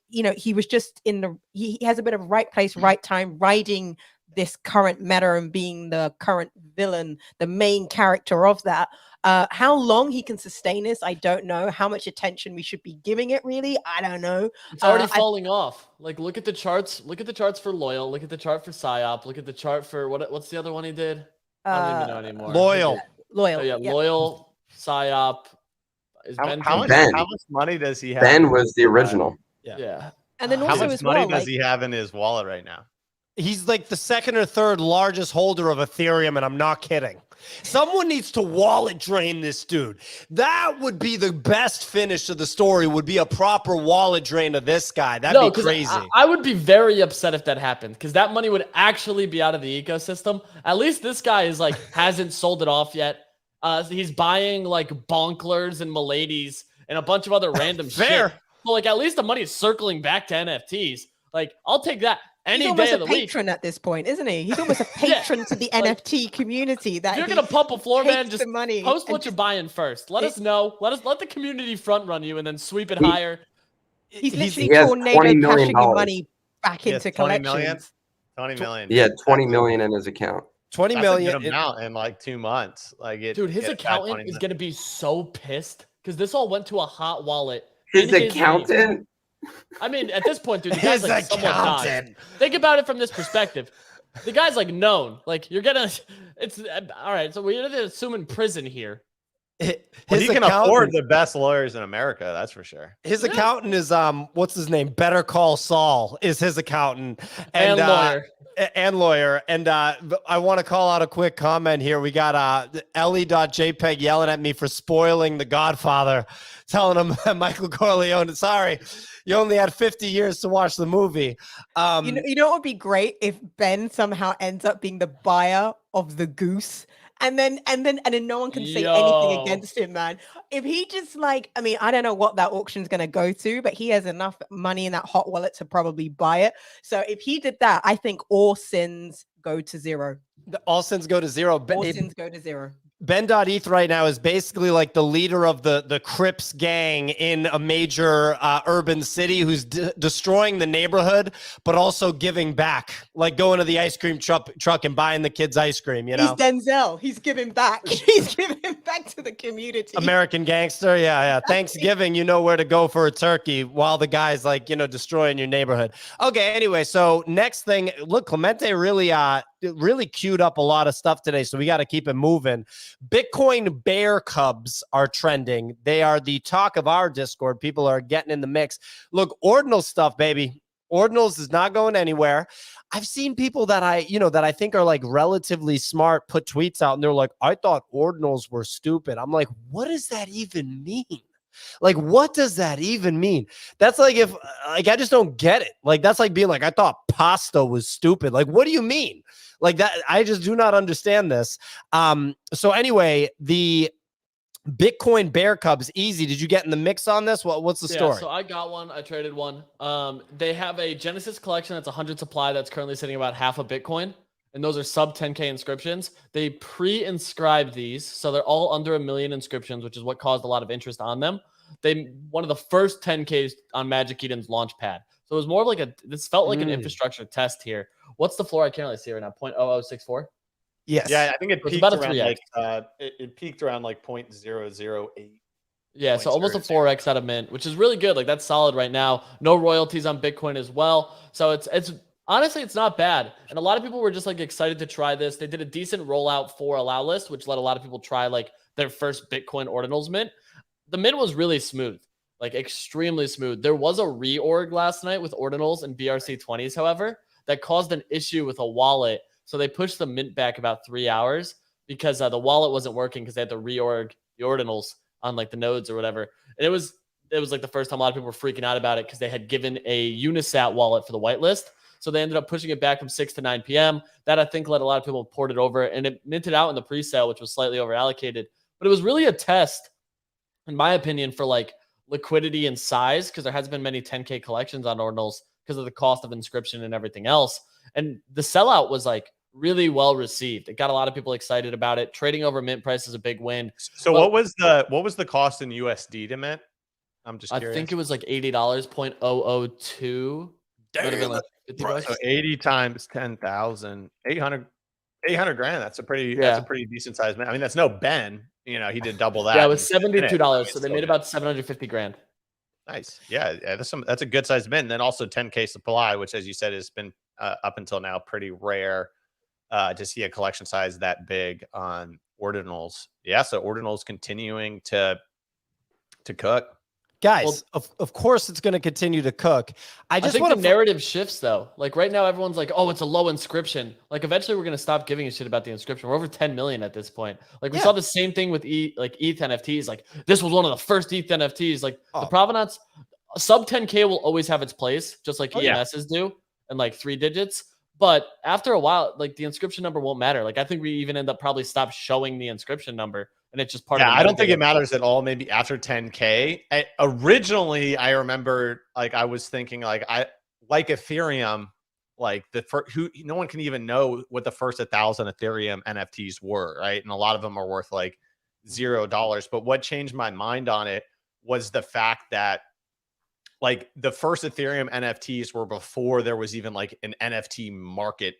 was just he has a bit of right place, right time, riding this current meta and being the current villain, the main character of that. How long he can sustain this, I don't know. How much attention we should be giving it, really, I don't know. It's already falling off. Like, look at the charts. Look at the charts for Loyal. Look at the chart for PSYOP. Look at the chart for what's the other one he did? I don't even know anymore. Loyal. Oh, yeah, Loyal, PSYOP. How much money does he have? Ben was the original. Yeah. And then also, how much money does he have in his wallet right now? He's like the second or third largest holder of Ethereum, and I'm not kidding. Someone needs to wallet drain this dude. That would be the best finish to the story, would be a proper wallet drain of this guy. That'd be crazy. I would be very upset if that happened, because that money would actually be out of the ecosystem. At least this guy is like hasn't sold it off yet. He's buying like bonklers and miladies and a bunch of other random shit. So like, at least the money is circling back to NFTs. Like, I'll take that. He's almost a patron at this point, isn't he? He's almost a patron to the NFT community. That if you're gonna pump a floor, man, just money post what you're buying first. Let us know. Let the community front run you, and then sweep it higher. He's literally tornado cashing your money back into collections. 20 million. Yeah, 20 million in his account. 20 million amount in like 2 months. Like, dude, his accountant is gonna be so pissed because this all went to a hot wallet. His accountant. I mean, at this point, dude, the guy's like somewhat died. Think about it from this perspective. The guy's like known. Like, you're gonna, it's all right. So we're gonna assume in prison here. Well, his he can accountant, afford the best lawyers in America. That's for sure. his accountant is what's his name? Better Call Saul is his accountant And lawyer. And lawyer. And I want to call out a quick comment here. We got Ellie.jpg yelling at me for spoiling The Godfather, telling him that Michael Corleone, sorry, you only had 50 years to watch the movie. You know what would be great if Ben somehow ends up being the buyer of the goose. And then no one can say anything Yo. against him, man. If he just like, I mean, I don't know what that auction's gonna go to, but he has enough money in that hot wallet to probably buy it. So if he did that, I think all sins go to zero. All sins go to zero. All sins go to zero. Ben.eth right now is basically like the leader of the Crips gang in a major urban city who's destroying the neighborhood, but also giving back, like going to the ice cream truck and buying the kids ice cream, you know? He's Denzel. He's giving back. He's giving back to the community. American gangster. Yeah. Thanksgiving, you know where to go for a turkey while the guy's like, you know, destroying your neighborhood. Okay, anyway, so next thing, look, Clemente really queued up a lot of stuff today, so we got to keep it moving. Bitcoin bear cubs are trending. They are the talk of our Discord. People are getting in the mix. Look, ordinal stuff, baby. Ordinals is not going anywhere. I've seen people that I think are like relatively smart put tweets out and they're like, I thought ordinals were stupid. I'm like, what does that even mean? Like, what does that even mean? That's like if like I just don't get it. Like, that's like being like, I thought pasta was stupid. Like, what do you mean? Like that, I just do not understand this. So anyway, the Bitcoin bear cubs, easy. Did you get in the mix on this? What's the story? So I got one. I traded one. They have a Genesis collection that's 100 supply that's currently sitting about half a Bitcoin. And those are sub 10K inscriptions. They pre-inscribed these. So they're all under 1 million inscriptions, which is what caused a lot of interest on them. One of the first 10Ks on Magic Eden's launch pad. So it was more of like this felt like an infrastructure test here. What's the floor? I can't really see it right now. 0.0064. Yes. Yeah, I think it peaked about a around 3x. like it peaked around like 0.008. Yeah, so almost a 4x out of mint, which is really good. Like that's solid right now. No royalties on Bitcoin as well. So it's honestly, it's not bad. And a lot of people were just like excited to try this. They did a decent rollout for allow list, which let a lot of people try like their first Bitcoin ordinals mint. The mint was really smooth, like extremely smooth. There was a reorg last night with ordinals and BRC20s, however, that caused an issue with a wallet. So they pushed the mint back about 3 hours because the wallet wasn't working because they had to reorg the ordinals on like the nodes or whatever. And it was like the first time a lot of people were freaking out about it because they had given a Unisat wallet for the whitelist. So they ended up pushing it back from 6 to 9 p.m. That I think let a lot of people port it over, and it minted out in the pre-sale, which was slightly over allocated. But it was really a test, in my opinion, for like liquidity and size, because there hasn't been many 10K collections on ordinals because of the cost of inscription and everything else. And the sellout was like really well received. It got a lot of people excited about it. Trading over mint price is a big win. So what was the cost in USD to mint? I'm just curious. I think it was like $80, 0.002. Damn, like so 80 times 10,000, 800 grand. That's a pretty decent size mint. I mean, that's no Ben. You know, he did double that. Yeah, it was $72. So they made about 750 grand. Nice. Yeah, that's a good size mint. And then also 10K supply, which, as you said, has been up until now pretty rare to see a collection size that big on ordinals. Yeah, so ordinals continuing to cook. Guys, of course it's going to continue to cook. I think the narrative shifts though. Like right now, everyone's like, "Oh, it's a low inscription." Like eventually, we're going to stop giving a shit about the inscription. We're over 10 million at this point. Like we saw the same thing with ETH NFTs. Like this was one of the first ETH NFTs. Like the provenance sub 10K will always have its place, just like EMSs do, and like 3 digits. But after a while, like the inscription number won't matter. Like I think we even end up probably stop showing the inscription number. And it's just part of I don't think it matters at all. Maybe after 10K. Originally, I remember like I was thinking like I like Ethereum, like no one can even know what the first 1,000 Ethereum NFTs were, right? And a lot of them are worth like $0. But what changed my mind on it was the fact that like the first Ethereum NFTs were before there was even like an NFT market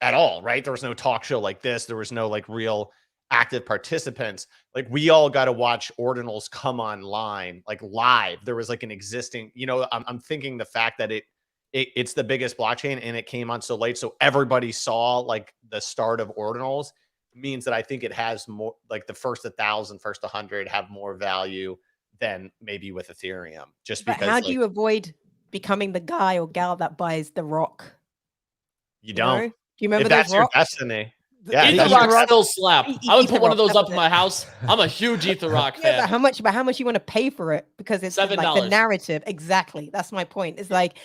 at all, right? There was no talk show like this. There was no like real active participants. Like we all got to watch ordinals come online like live. There was like an existing, you know, I'm thinking the fact that it's the biggest blockchain and it came on so late, so everybody saw like the start of ordinals. means that I think it has more, like the first 1,000, first 100 have more value than maybe with Ethereum. Just But because how do you avoid becoming the guy or gal that buys the rock? you don't. Do you remember If those that's your rocks? destiny. Yeah, Ether that's Rock your- still slap. I would put one of those Ether up Rock, in my house. I'm a huge Ether Rock Yeah, fan. but how much you want to pay for it? Because it's like the $7. narrative. Exactly. That's my point. It's like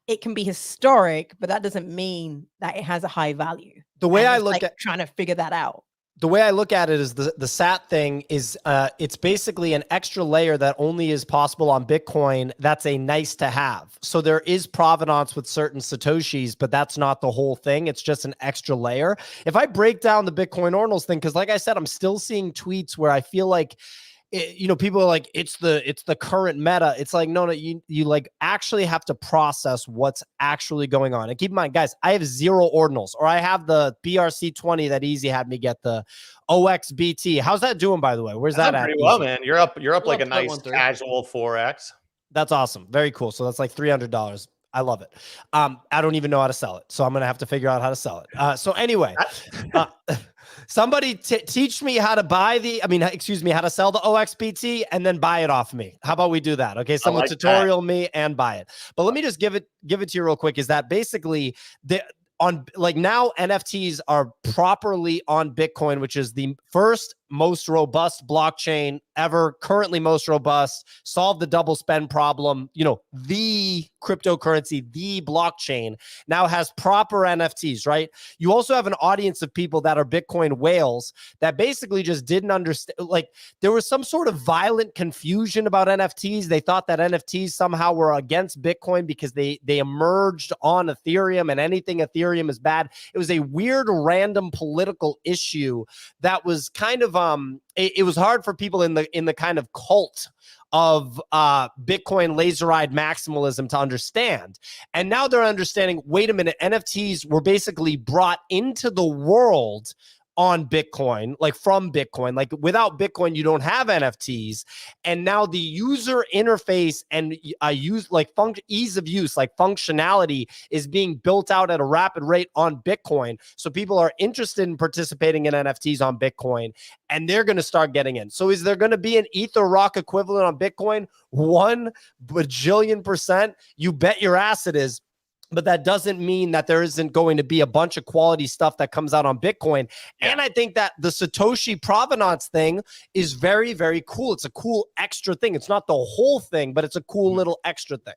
it can be historic, but that doesn't mean that it has a high value. The way And I it's look like at trying to figure that out. the way I look at it is the SAT thing is it's basically an extra layer that only is possible on Bitcoin. That's a nice to have. So there is provenance with certain Satoshis, but that's not the whole thing. It's just an extra layer. If I break down the Bitcoin ordinals thing, because like I said, I'm still seeing tweets where I feel like people are like, it's the current meta. It's like, no, you like actually have to process what's actually going on. And keep in mind, guys, I have 0 ordinals, or I have the BRC20 that Easy had me get, the OXBT. How's that doing, by the way? Where's that at? pretty well, Easy? man. You're up like a nice 0.13. casual 4x. That's awesome. Very cool. So that's like $300. I love it. I don't even know how to sell it, so I'm gonna have to figure out how to sell it. So anyway, somebody teach me how to buy how to sell the OXBT and then buy it off me. How about we do that? Okay, someone like tutorial me and buy it. But let me just give it to you real quick. Is that basically now NFTs are properly on Bitcoin, which is the first most robust blockchain ever, currently most robust, solved the double spend problem. The cryptocurrency, the blockchain now has proper NFTs, right? You also have an audience of people that are Bitcoin whales that basically just didn't understand. Like, there was some sort of violent confusion about NFTs. They thought that NFTs somehow were against Bitcoin because they emerged on Ethereum, and anything Ethereum is bad. It was a weird, random political issue that was kind of it was hard for people in the kind of cult of Bitcoin laser-eyed maximalism to understand. And now they're understanding, wait a minute, NFTs were basically brought into the world on Bitcoin, like from Bitcoin. Like, without Bitcoin, you don't have NFTs. And now the user interface and ease of use, like functionality, is being built out at a rapid rate on Bitcoin. So people are interested in participating in NFTs on Bitcoin, and they're going to start getting in. So is there going to be an Ether Rock equivalent on Bitcoin? 1 bajillion%. You bet your ass it is. But that doesn't mean that there isn't going to be a bunch of quality stuff that comes out on Bitcoin. Yeah. And I think that the Satoshi provenance thing is very, very cool. It's a cool extra thing. It's not the whole thing, but it's a cool little extra thing.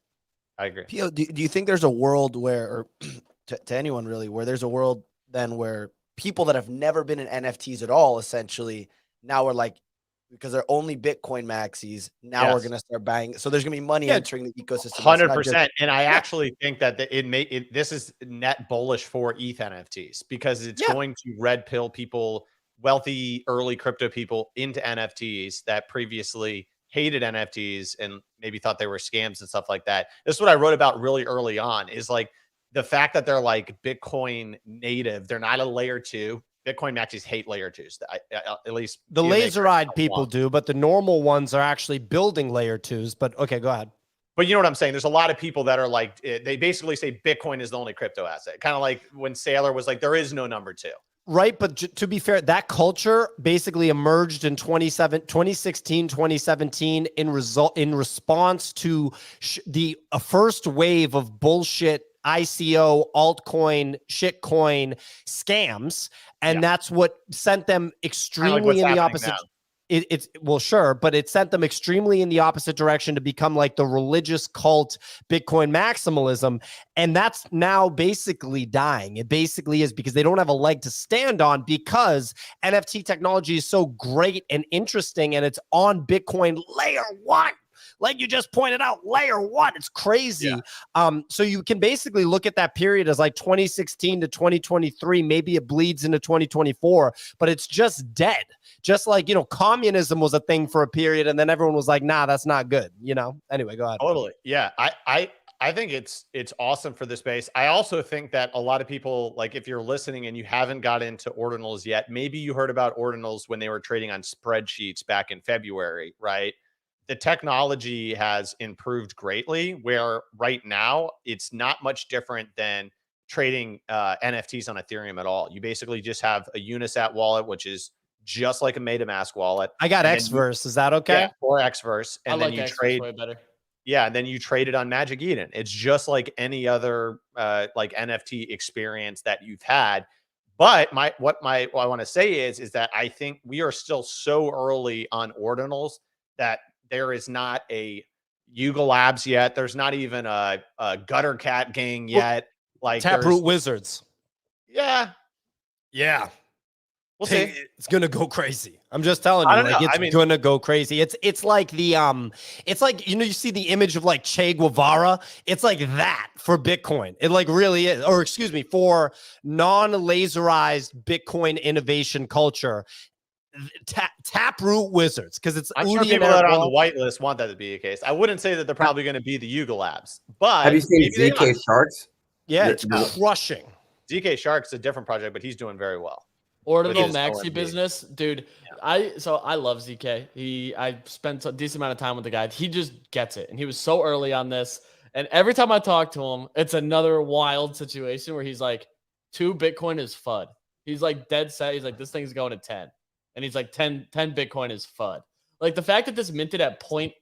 I agree. Pio, do you think there's a world where, or to anyone really, where there's a world then where people that have never been in NFTs at all, essentially, now are like, because they're only Bitcoin maxis, now we're going to start buying. So there's going to be money entering the ecosystem. 100%. And I actually think that this is net bullish for ETH NFTs, because it's going to red pill people, wealthy early crypto people, into NFTs that previously hated NFTs and maybe thought they were scams and stuff like that. This is what I wrote about really early on, is like the fact that they're like Bitcoin native. They're not a layer 2. Bitcoin maxis hate layer 2s. At least the laser-eyed people do, but the normal ones are actually building layer 2s. But okay, go ahead. But you know what I'm saying? There's a lot of people that are like, they basically say Bitcoin is the only crypto asset. Kind of like when Saylor was like, there is no number 2. Right. But to be fair, that culture basically emerged in 2016, 2017 in response to the first wave of bullshit ICO, altcoin, shitcoin scams. And that's what sent them extremely in the opposite. Well, sure, but it sent them extremely in the opposite direction to become like the religious cult Bitcoin maximalism. And that's now basically dying. It basically is, because they don't have a leg to stand on, because NFT technology is so great and interesting, and it's on Bitcoin layer 1. Like you just pointed out, layer 1. It's crazy. So you can basically look at that period as like 2016 to 2023. Maybe it bleeds into 2024, but it's just dead. Just like, communism was a thing for a period, and then everyone was like, nah, that's not good. Anyway, go ahead. Totally. Yeah. I think it's awesome for this space. I also think that a lot of people, like, if you're listening and you haven't got into ordinals yet, maybe you heard about ordinals when they were trading on spreadsheets back in February, right? The technology has improved greatly, where right now it's not much different than trading NFTs on Ethereum at all. You basically just have a Unisat wallet, which is just like a MetaMask wallet. I got And then Xverse. Is that okay? Yeah, or Xverse, I and then like you Xverse trade. way better. Yeah, and then you trade it on Magic Eden. It's just like any other like NFT experience that you've had. But what I want to say is that I think we are still so early on ordinals that there is not a Yuga Labs yet. There's not even a Gutter Cat gang yet. Like Taproot Wizards. Yeah, Yeah. we'll see. It's gonna go crazy. I'm just telling you, I don't like know. it's I mean- gonna go crazy. It's like the it's like, you know, you see the image of like Che Guevara. It's like that for Bitcoin. It like really is, or excuse me, for non-laserized Bitcoin innovation culture. Taproot Wizards, because it's I'm sure Udi and people that are on the Eric whitelist want that to be the case. I wouldn't say that they're probably going to be the Yuga Labs, but Have you seen maybe they ZK are. Sharks? Yeah, The- it's the- crushing. DK Shark's a different project, but he's doing very well. Ordinal his maxi OMG. business, dude. I love ZK. I spent a decent amount of time with the guy. He just gets it, and he was so early on this. And every time I talk to him, it's another wild situation where he's like, 2 Bitcoin is FUD. He's like dead set. He's like, this thing's going to 10, and he's like 10 Bitcoin is FUD. Like the fact that this minted at 0.02,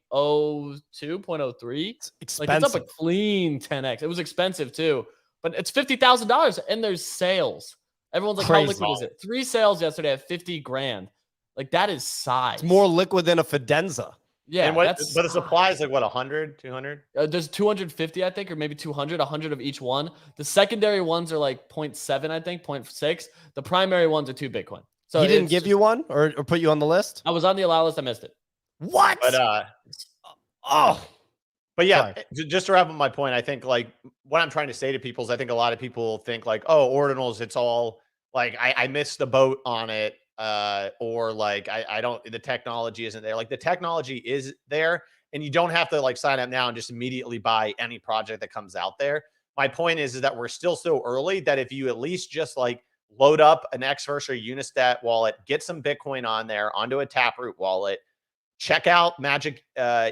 0.03, It's like expensive. it's up a clean 10x. It was expensive too, but it's $50,000, and there's sales. Everyone's like, Crazy. how liquid is it? 3 sales yesterday at 50 grand. Like that is size. It's more liquid than a Fidenza. Yeah, and that's but the supply is like what, 100, 200? there's 250, I think, or maybe 200, 100 of each one. The secondary ones are like 0.7, I think, 0.6. The primary ones are 2 Bitcoin. So He didn't it's give just- you one or put you on the list? I was on the allow list. I missed it. What? But Oh, But yeah, Sorry. just to wrap up my point, I think like what I'm trying to say to people is I think a lot of people think like, oh, ordinals, it's all like I missed the boat on it. Or like I don't, the technology isn't there. Like the technology is there, and you don't have to like sign up now and just immediately buy any project that comes out there. My point is that we're still so early that if you at least just like load up an Xverse or Unistat wallet, get some Bitcoin on there onto a Taproot wallet, check out Magic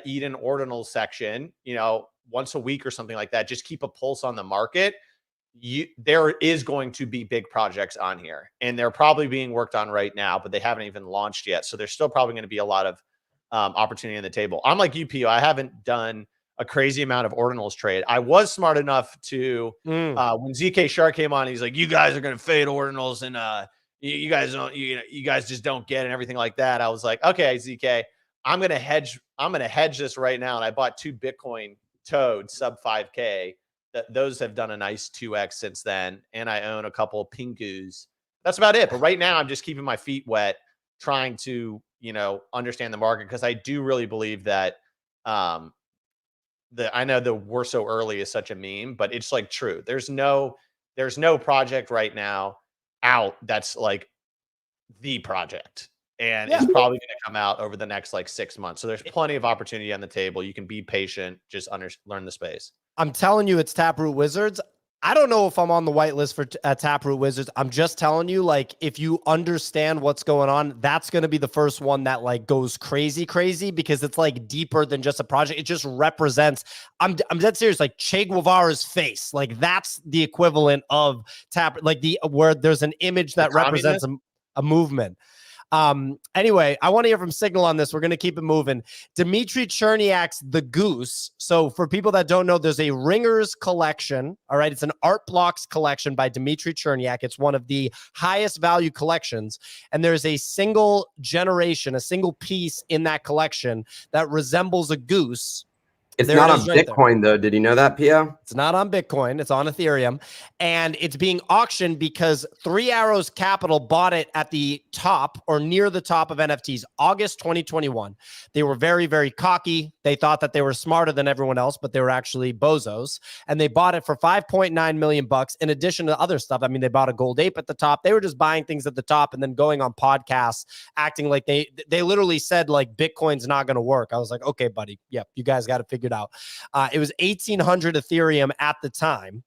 Eden Ordinal section, you know, once a week or something like that. Just keep a pulse on the market. There is going to be big projects on here, and they're probably being worked on right now, but they haven't even launched yet. So there's still probably going to be a lot of opportunity on the table. I'm like UPO. I haven't done a crazy amount of ordinals trade. I was smart enough to when ZK Shark came on, he's like, you guys are going to fade ordinals, and you guys don't, you guys just don't get it and everything like that. I was like, okay, ZK, I'm going to hedge this right now. And I bought 2 Bitcoin Toad sub 5K. Those have done a nice 2x since then, and I own a couple Pinkus. That's about it. But right now, I'm just keeping my feet wet, trying to understand the market, because I do really believe that I know the "we're so early" is such a meme, but it's like true. There's no project right now out that's like the project, and it's probably going to come out over the next like 6 months. So there's plenty of opportunity on the table. You can be patient, just learn the space. I'm telling you, it's Taproot Wizards. I don't know if I'm on the whitelist for Taproot Wizards. I'm just telling you, like, if you understand what's going on, that's going to be the first one that like goes crazy, because it's like deeper than just a project. It just represents, I'm dead serious, like Che Guevara's face. Like that's the equivalent of like where there's an image that represents a movement. Anyway, I want to hear from Signal on this. We're going to keep it moving. Dmitry Cherniak's The Goose. So for people that don't know, there's a Ringers collection. All right. It's an Artblocks collection by Dmitry Cherniak. It's one of the highest value collections. And there's a single generation, a single piece in that collection that resembles a goose. It's There not it on is right there. Bitcoin, though. Did you know that, Pio? It's not on Bitcoin. It's on Ethereum. And it's being auctioned because 3 Arrows Capital bought it at the top or near the top of NFTs, August 2021. They were very, very cocky. They thought that they were smarter than everyone else, but they were actually bozos. And they bought it for $5.9 million in addition to other stuff. I mean, they bought a gold ape at the top. They were just buying things at the top and then going on podcasts, acting like they literally said like Bitcoin's not going to work. I was like, okay, buddy. Yep. You guys got to figure it out. It was 1,800 Ethereum at the time.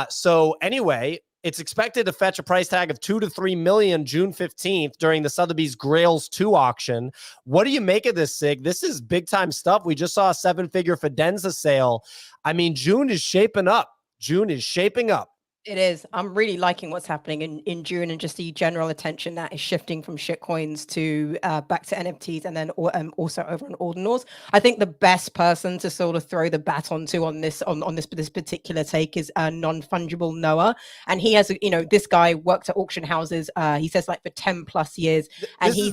So anyway, it's expected to fetch a price tag of 2 to 3 million June 15th during the Sotheby's Grails 2 auction. What do you make of this, Sig? This is big time stuff. We just saw a 7-figure Fidenza sale. I mean, June is shaping up. June is shaping up. It is. I'm really liking what's happening in June, and just the general attention that is shifting from shitcoins to back to NFTs, and then also over on ordinals. I think the best person to sort of throw the bat onto on this particular take is non-fungible Noah, and he has this guy worked at auction houses. He says like for 10 plus years, and This is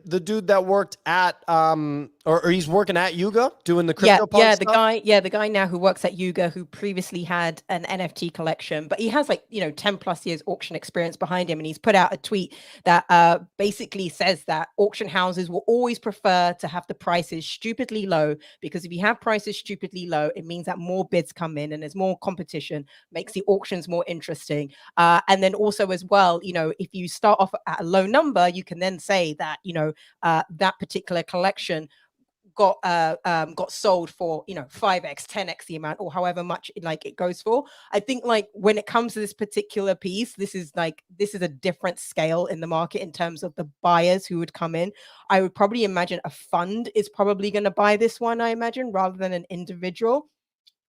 the dude that worked at or he's working at Yuga doing the crypto stuff? the guy now who works at Yuga, who previously had an NFT collection, but he has 10 plus years auction experience behind him, and he's put out a tweet that basically says that auction houses will always prefer to have the prices stupidly low, because if you have prices stupidly low, it means that more bids come in and there's more competition, makes the auctions more interesting. And then also as well, if you start off at a low number, you can then say that that particular collection got sold for 5x 10x the amount, or however much it goes for. I think when it comes to this particular piece, this is a different scale in the market in terms of the buyers who would come in. I would probably imagine a fund is probably going to buy this one, I imagine, rather than an individual.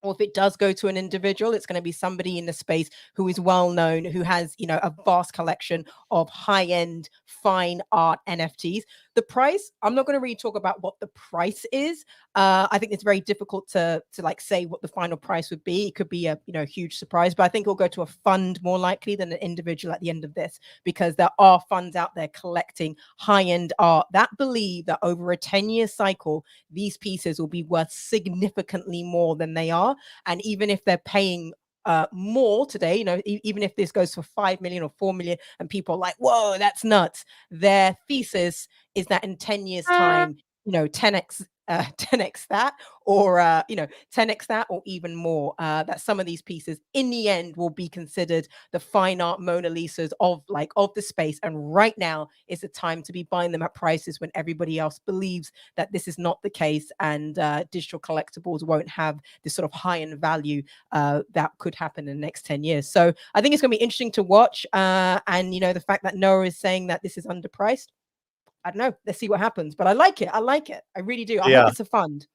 Or if it does go to an individual, it's going to be somebody in the space who is well known, who has a vast collection of high-end fine art NFTs. The price, I'm not going to really talk about what the price is. I think it's very difficult to say what the final price would be. It could be a huge surprise, but I think it'll go to a fund more likely than an individual at the end of this, because there are funds out there collecting high-end art that believe that over a 10-year cycle, these pieces will be worth significantly more than they are. And even if they're paying more today, even if this goes for 5 million or 4 million and people are like, whoa, that's nuts, their thesis is that in 10 years time, 10x 10x that, or 10x that, or even more, that some of these pieces in the end will be considered the fine art Mona Lisas of the space. And right now is the time to be buying them at prices when everybody else believes that this is not the case, and digital collectibles won't have this sort of high-end value that could happen in the next 10 years. So I think it's going to be interesting to watch, and the fact that Noah is saying that this is underpriced, I don't know. Let's see what happens. But I like it. I really do. I hope it's a fund.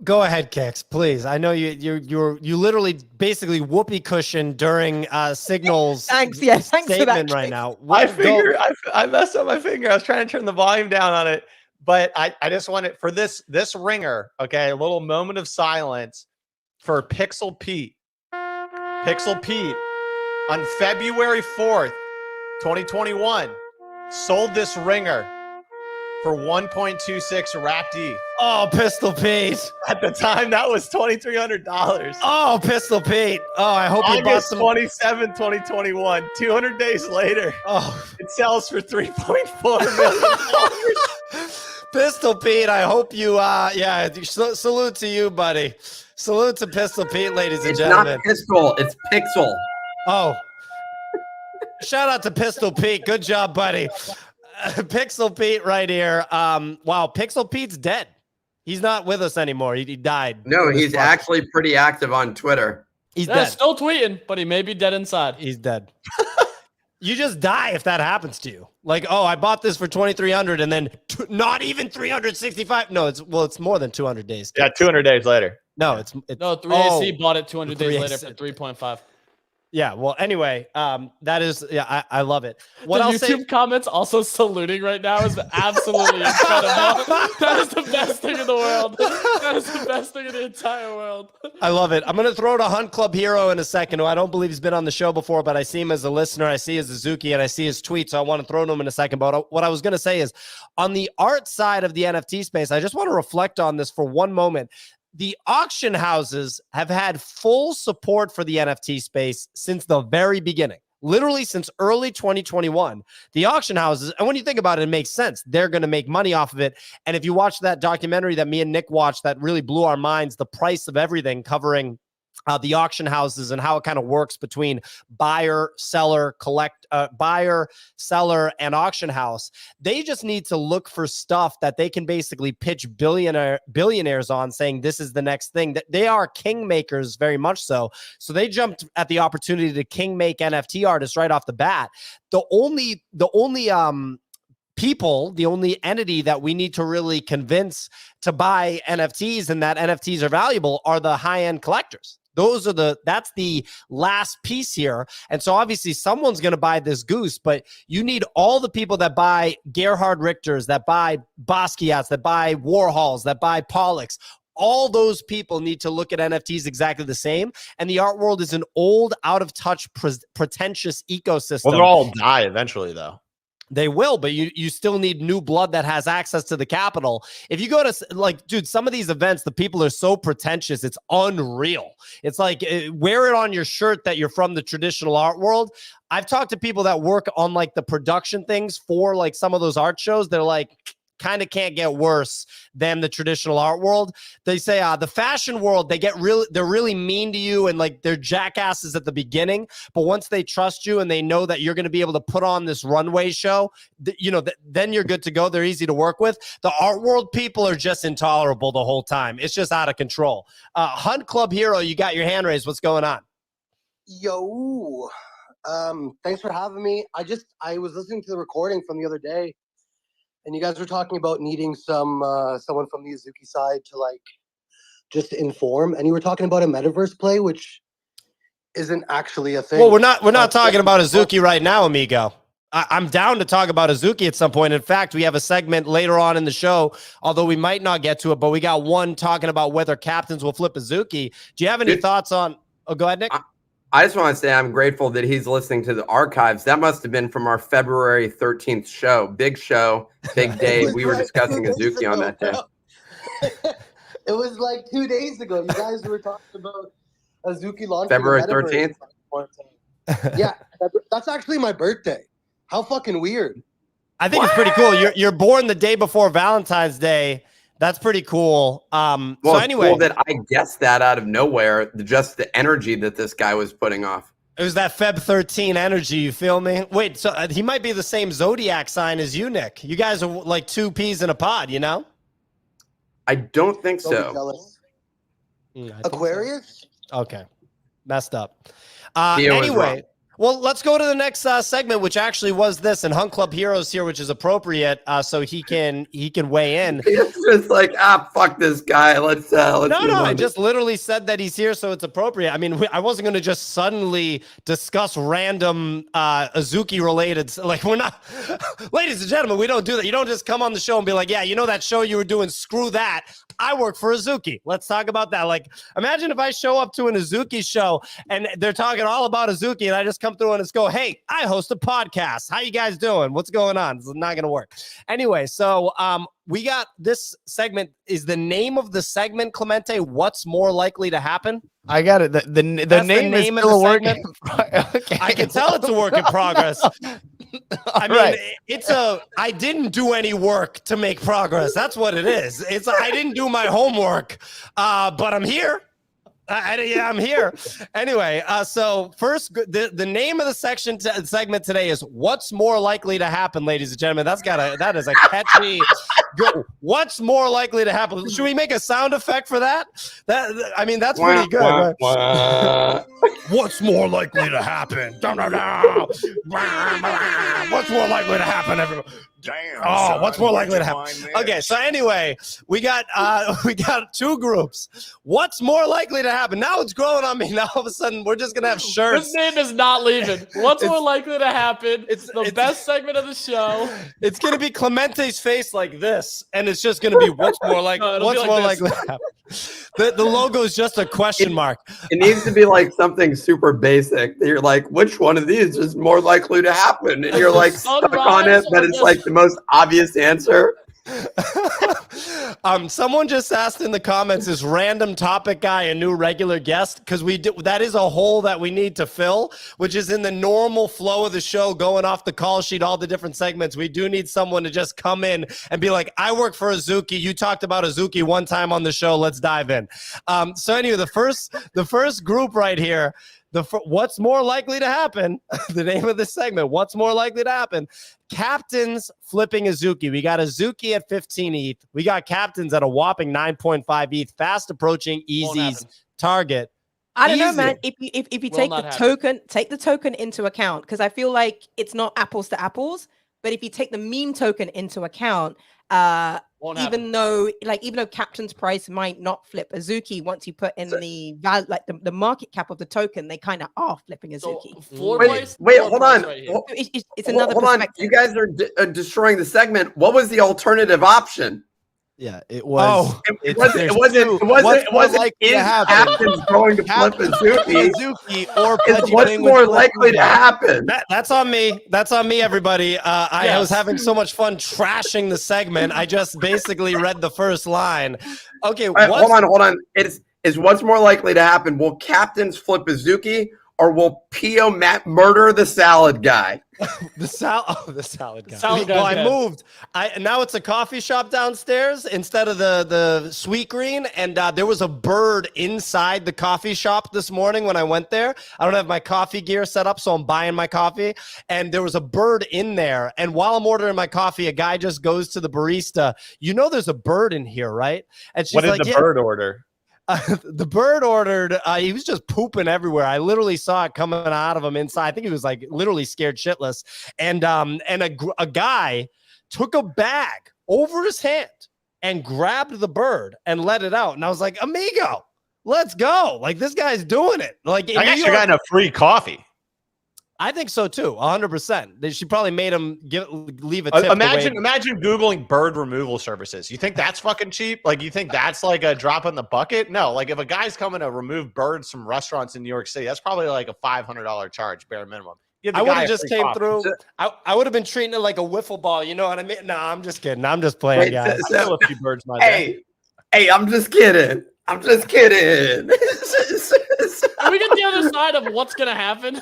Go ahead, Kix, please. I know you literally basically whoopee cushion during Signal's thanks for that, right now. I messed up my finger. I was trying to turn the volume down on it, but I just want it for this ringer. Okay, a little moment of silence for PixelPete. PixelPete on February 4th, 2021. Sold this ringer for 1.26 wrapped ETH. Oh, PistolPete. At the time, that was $2,300. Oh, PistolPete. Oh, I hope you bought some. 27, 2021. 200 days later, it sells for $3.4 million. PistolPete, I hope you, salute to you, buddy. Salute to PistolPete, ladies and gentlemen. It's not Pistol, it's Pixel. Oh. Shout out to PistolPete. Good job, buddy. PixelPete right here. Wow, PixelPete's dead. He's not with us anymore. He died. No, he's actually pretty active on Twitter. He's dead. Still tweeting, but he may be dead inside. He's dead. You just die if that happens to you. Like, oh, I bought this for 2,300 and then not even 365. No, it's more than 200 days. Yeah, 200 days later. No, it's 3AC bought it 200 days later for 3.5. Yeah, well, anyway, that is, I love it. What the I'll YouTube say, comments also saluting right now is absolutely incredible. That is the best thing in the world. That is the best thing in the entire world. I love it. I'm going to throw to Hunt Club Hero in a second, who I don't believe he's been on the show before, but I see him as a listener. I see his Azuki, and I see his tweets, so I want to throw to him in a second. But what I was going to say is, on the art side of the NFT space, I just want to reflect on this for one moment. The auction houses have had full support for the NFT space since the very beginning, literally since early 2021. The auction houses, and when you think about it, it makes sense. They're going to make money off of it. And if you watch that documentary that me and Nick watched that really blew our minds, The Price of Everything, covering the auction houses and how it kind of works between buyer, seller, and auction house. They just need to look for stuff that they can basically pitch billionaires on, saying this is the next thing. That they are kingmakers, very much so. So they jumped at the opportunity to kingmake NFT artists right off the bat. The only entity that we need to really convince to buy NFTs and that NFTs are valuable are the high-end collectors. That's the last piece here. And so obviously someone's going to buy this goose, but you need all the people that buy Gerhard Richters, that buy Basquiat's, that buy Warhols, that buy Pollocks. All those people need to look at NFTs exactly the same. And the art world is an old, out of touch, pretentious ecosystem. Well, they'll all die eventually, though. They will, but you still need new blood that has access to the capital. If you go to, like, dude, some of these events, the people are so pretentious, it's unreal. It's like, wear it on your shirt that you're from the traditional art world. I've talked to people that work on like the production things for like some of those art shows. They're like, kind of can't get worse than the traditional art world. They say the fashion world, they're really mean to you and like they're jackasses at the beginning, but once they trust you and they know that you're going to be able to put on this runway show, then you're good to go. They're easy to work with. The art world people are just intolerable the whole time. It's just out of control. Hunt Club Hero, you got your hand raised. What's going on? Yo, thanks for having me. I was listening to the recording from the other day, and you guys were talking about needing someone from the Azuki side to like just inform, and you were talking about a metaverse play, which isn't actually a thing. Well, we're not talking about Azuki right now, amigo. I'm down to talk about Azuki at some point. In fact, we have a segment later on in the show, although we might not get to it, but we got one talking about whether Captainz will flip Azuki. Do you have any thoughts on? Oh, go ahead, Nick. I just want to say I'm grateful that he's listening to the archives. That must have been from our February 13th show. Big show, big day. We were discussing Azuki on that day. It was like 2 days ago. You guys were talking about Azuki launching February 13th? Yeah, that's actually my birthday. How fucking weird. I think it's pretty cool. You're born the day before Valentine's Day. That's pretty cool. Well, so anyway, cool that I guessed that out of nowhere. Just the energy that this guy was putting off. It was that Feb 13 energy. You feel me? Wait, so he might be the same zodiac sign as you, Nick. You guys are like two peas in a pod, you know? I don't think Don't be so. jealous. I think Aquarius? so. Okay, messed up. Theo is Anyway. wrong. Well, let's go to the next segment, which actually was this, and Hunt Club Heroes here, which is appropriate, so he can weigh in. It's just like, fuck this guy. Let's No, move I on. just literally said that he's here, so it's appropriate. I mean, I wasn't going to just suddenly discuss random Azuki related. Like, we're not, ladies and gentlemen, we don't do that. You don't just come on the show and be like, yeah, you know that show you were doing? Screw that. I work for Azuki. Let's talk about that. Like, imagine if I show up to an Azuki show and they're talking all about Azuki, and I just come through and just go, hey, I host a podcast. How you guys doing? What's going on? It's not going to work. Anyway, so we got this segment. Is the name of the segment, Clemente, what's more likely to happen? I got it. The name is still a work. Okay. I can tell it's a work in progress. I mean, I didn't do any work to make progress. That's what it is. I didn't do my homework, but I'm here. I'm here. Anyway, so first, the name of the segment today is "What's More Likely to Happen," ladies and gentlemen. That is a catchy. What's more likely to happen? Should we make a sound effect for that? I mean, that's pretty good. Right? What's more likely to happen? What's more likely to happen, everyone? Damn. Oh, son, what's more likely to where'd happen? you find Okay, this? so anyway, we got two groups. What's more likely to happen? Now it's growing on me. Now all of a sudden we're just gonna have shirts. This name is not leaving. What's more likely to happen? It's the best segment of the show. It's gonna be Clemente's face like this, and it's just gonna be what's more likely. No, it'll What's be more like likely to happen? The logo is just a question mark. It needs to be like something super basic. You're like, which one of these is more likely to happen? And you're like stuck on it, but it's like the most obvious answer. Someone just asked in the comments, is random topic guy a new regular guest? Because that is a hole that we need to fill, which is in the normal flow of the show, going off the call sheet, all the different segments. We do need someone to just come in and be like, I work for Azuki. You talked about Azuki one time on the show. Let's dive in. So anyway, the first group right here, what's more likely to happen? The name of the segment, what's more likely to happen? Captainz flipping Azuki. We got Azuki at 15 ETH. We got Captainz at a whopping 9.5 ETH, fast approaching Easy's target. I don't know, Easy. man. If you take the token into account, because I feel like it's not apples to apples, but if you take the meme token into account, Won't even happen. though Captain's price might not flip Azuki, once you put in the value, like the market cap of the token, they kind of are flipping So Azuki. floor Wait, price. wait, floor hold price on. Right here. Hold- It's another Hold on. perspective. You guys are destroying the segment. What was the alternative option? Yeah, it was. Oh, It there's wasn't. two. It wasn't. likely to Is happen? Captain's going to flip Captain's Azuki? Azuki or It's Pudgy what's Penguin more flip likely to DeGods. happen? That's on me. That's on me, everybody. I was Yes. having so much fun trashing the segment. I just basically read the first line. Okay, All right, hold on. Is what's more likely to happen? Will Captain's flip Azuki or will Pio murder the salad guy? The salad guy. salad Well, guy's I dead. moved. Now it's a coffee shop downstairs instead of the Sweet Green, and there was a bird inside the coffee shop this morning when I went there. I don't have my coffee gear set up, so I'm buying my coffee, and there was a bird in there. And while I'm ordering my coffee, a guy just goes to the barista. You know, there's a bird in here, right? And she's What did like, the "Yeah." bird order? The bird ordered, he was just pooping everywhere. I literally saw it coming out of him inside. I think he was like literally scared shitless. And a guy took a bag over his hand and grabbed the bird and let it out. And I was like, amigo, let's go. Like, this guy's doing it. Like, in I New guess you York, got a free coffee. I think so too, 100%. She probably made him leave a tip. Imagine Googling bird removal services. You think that's fucking cheap? Like, you think that's like a drop in the bucket? No, like if a guy's coming to remove birds from restaurants in New York City, that's probably like a $500 charge, bare minimum. I would have just came through. I would have been treating it like a wiffle ball. You know what I mean? No, I'm just kidding. I'm just playing, guys. I kill a few birds my day. Hey, I'm just kidding. I'm just kidding. Can we get the other side of what's gonna happen?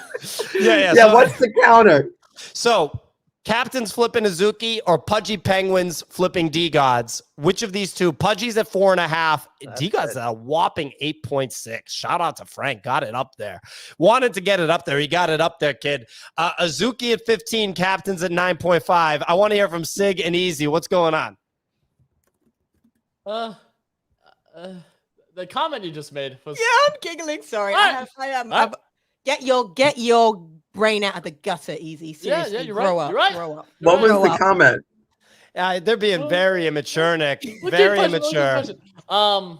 Yeah. Yeah, what's the counter? So, Captain's flipping Azuki or Pudgy Penguins flipping DeGods. Which of these two? Pudgy's at 4.5. DeGods at a whopping 8.6. Shout out to Frank. Got it up there. Wanted to get it up there. He got it up there, kid. Azuki at 15. Captain's at 9.5. I want to hear from Sig and Easy. What's going on? The comment you just made was I'm giggling. Sorry, What? I've get your brain out of the gutter, Easy. Yeah, Seriously, you're grow right. up. You're right. Grow up. What was Grow the up. comment? They're being very immature, Nick. We'll keep Very pushing, we'll keep immature. pushing. I think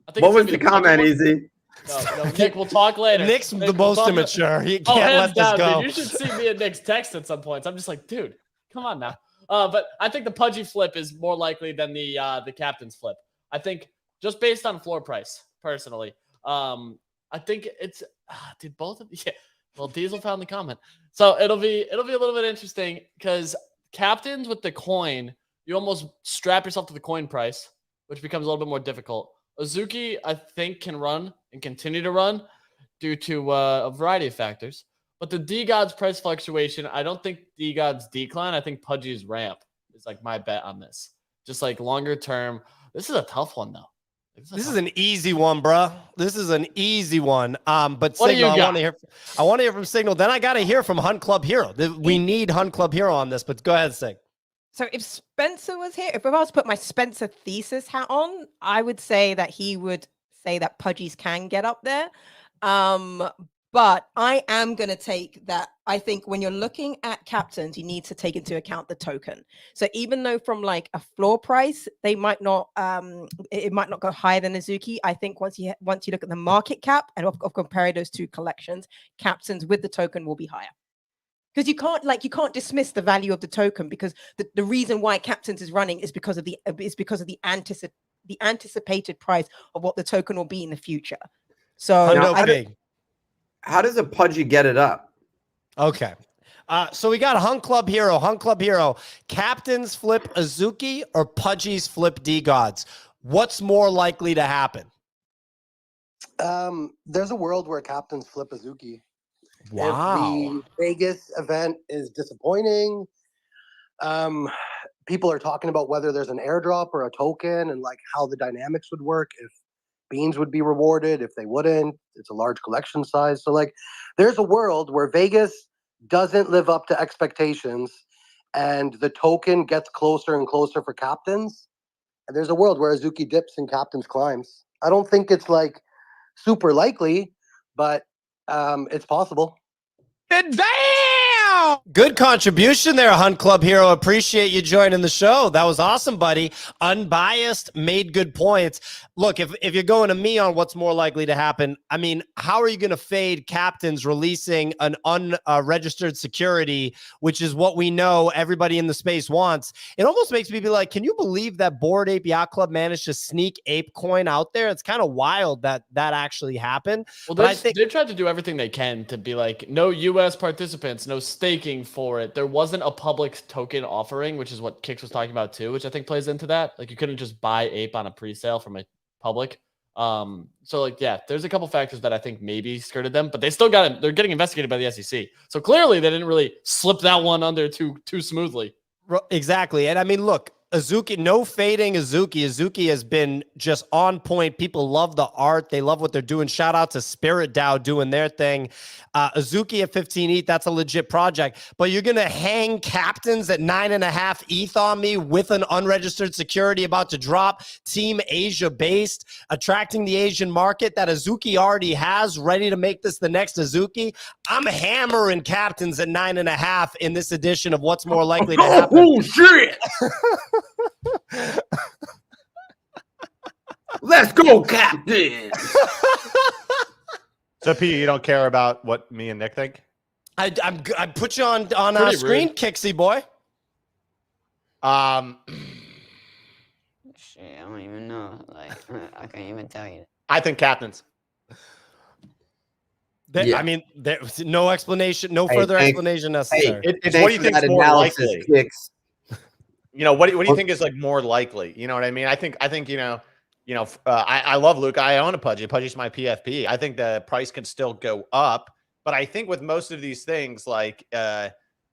What it's was gonna the be comment, Pudgy Easy? one. No, Nick, we'll talk later. Nick's Nick, the we'll most talk later. immature. He Oh, can't hands let this down, go. dude. You should see me and Nick's text at some points. I'm just like, dude, come on now. But I think the Pudgy flip is more likely than the Captain's flip. I think just based on floor price, personally. I think it's did both of yeah. Well, Diesel found the comment, so it'll be a little bit interesting because Captain's with the coin, you almost strap yourself to the coin price, which becomes a little bit more difficult. Azuki, I think, can run and continue to run due to a variety of factors. But the DeGods price fluctuation, I don't think DeGods decline. I think Pudgy's ramp is like my bet on this. Just like longer term. This is a tough one though. This is an easy one, bro. This is an easy one. But What do Signal, you I want to hear from Signal. Then I got to hear from Hunt Club Hero. We need Hunt Club Hero on this, but go ahead, Sig. So if Spencer was here, if I was to put my Spencer thesis hat on, I would say that he would say that Pudgies can get up there. But I am going to take that. I think when you're looking at Captainz, you need to take into account the token. So even though from like a floor price, they might not, it might not go higher than Azuki. I think once you look at the market cap and of compare those two collections, Captainz with the token will be higher. Because you can't dismiss the value of the token, because the reason why Captainz is running is because of the anticipated price of what the token will be in the future. So how does a Pudgy get it up? Okay. So we got Hunt Club Hero. Hunt Club Hero. Captainz flip Azuki or Pudgy's flip DeGods? What's more likely to happen? There's a world where Captainz flip Azuki. Wow. If the Vegas event is disappointing, people are talking about whether there's an airdrop or a token and like how the dynamics would work, if beans would be rewarded, if they wouldn't. It's a large collection size. So like there's a world where Vegas doesn't live up to expectations and the token gets closer and closer for Captainz. And there's a world where Azuki dips and Captainz climbs. I don't think it's like super likely, but it's possible. Damn! Good contribution there, Hunt Club Hero. Appreciate you joining the show. That was awesome, buddy. Unbiased, made good points. Look, if you're going to me on what's more likely to happen, I mean, how are you going to fade Captainz releasing an unregistered security, which is what we know everybody in the space wants? It almost makes me be like, can you believe that Bored Ape Yacht Club managed to sneak Ape Coin out there? It's kind of wild that that actually happened. Well, but I think they've tried to do everything they can to be like, no U.S. participants, no staking for it. There wasn't a public token offering, which is what Kix was talking about too, which I think plays into that. Like, you couldn't just buy Ape on a pre-sale from a public. So like, yeah, there's a couple factors that I think maybe skirted them, but they still got it. They're getting investigated by the SEC. So clearly they didn't really slip that one under too smoothly. Exactly. And I mean, look, Azuki, no fading Azuki. Azuki has been just on point. People love the art. They love what they're doing. Shout out to Spirit DAO doing their thing. Azuki at 15 ETH, that's a legit project. But you're going to hang Captainz at 9.5 ETH on me with an unregistered security about to drop, Team Asia based, attracting the Asian market that Azuki already has, ready to make this the next Azuki. I'm hammering Captainz at 9.5 in this edition of What's More Likely to Happen. Oh, shit. Let's go, Captain. So, P, you don't care about what me and Nick think? I put you on screen, rude. Kixie boy. Shit, I don't even know. Like, I can't even tell you. I think Captainz. I mean, there's no explanation, no further explanation necessary. It's what do you think is more likely? You know, what do you think is like more likely? You know what I mean? I think I love Luke. I own a Pudgy. Pudgy's my PFP. I think the price can still go up, but I think with most of these things, like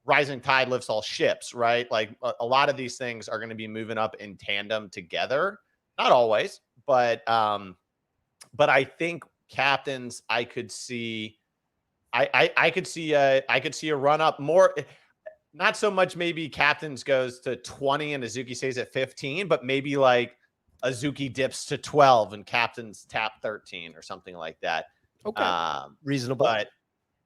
rising tide lifts all ships, right? Like a lot of these things are going to be moving up in tandem together. Not always, but I think Captainz, I could see a run up more. Not so much maybe Captainz goes to 20 and Azuki stays at 15, but maybe like Azuki dips to 12 and Captainz tap 13 or something like that. Okay. Reasonable. But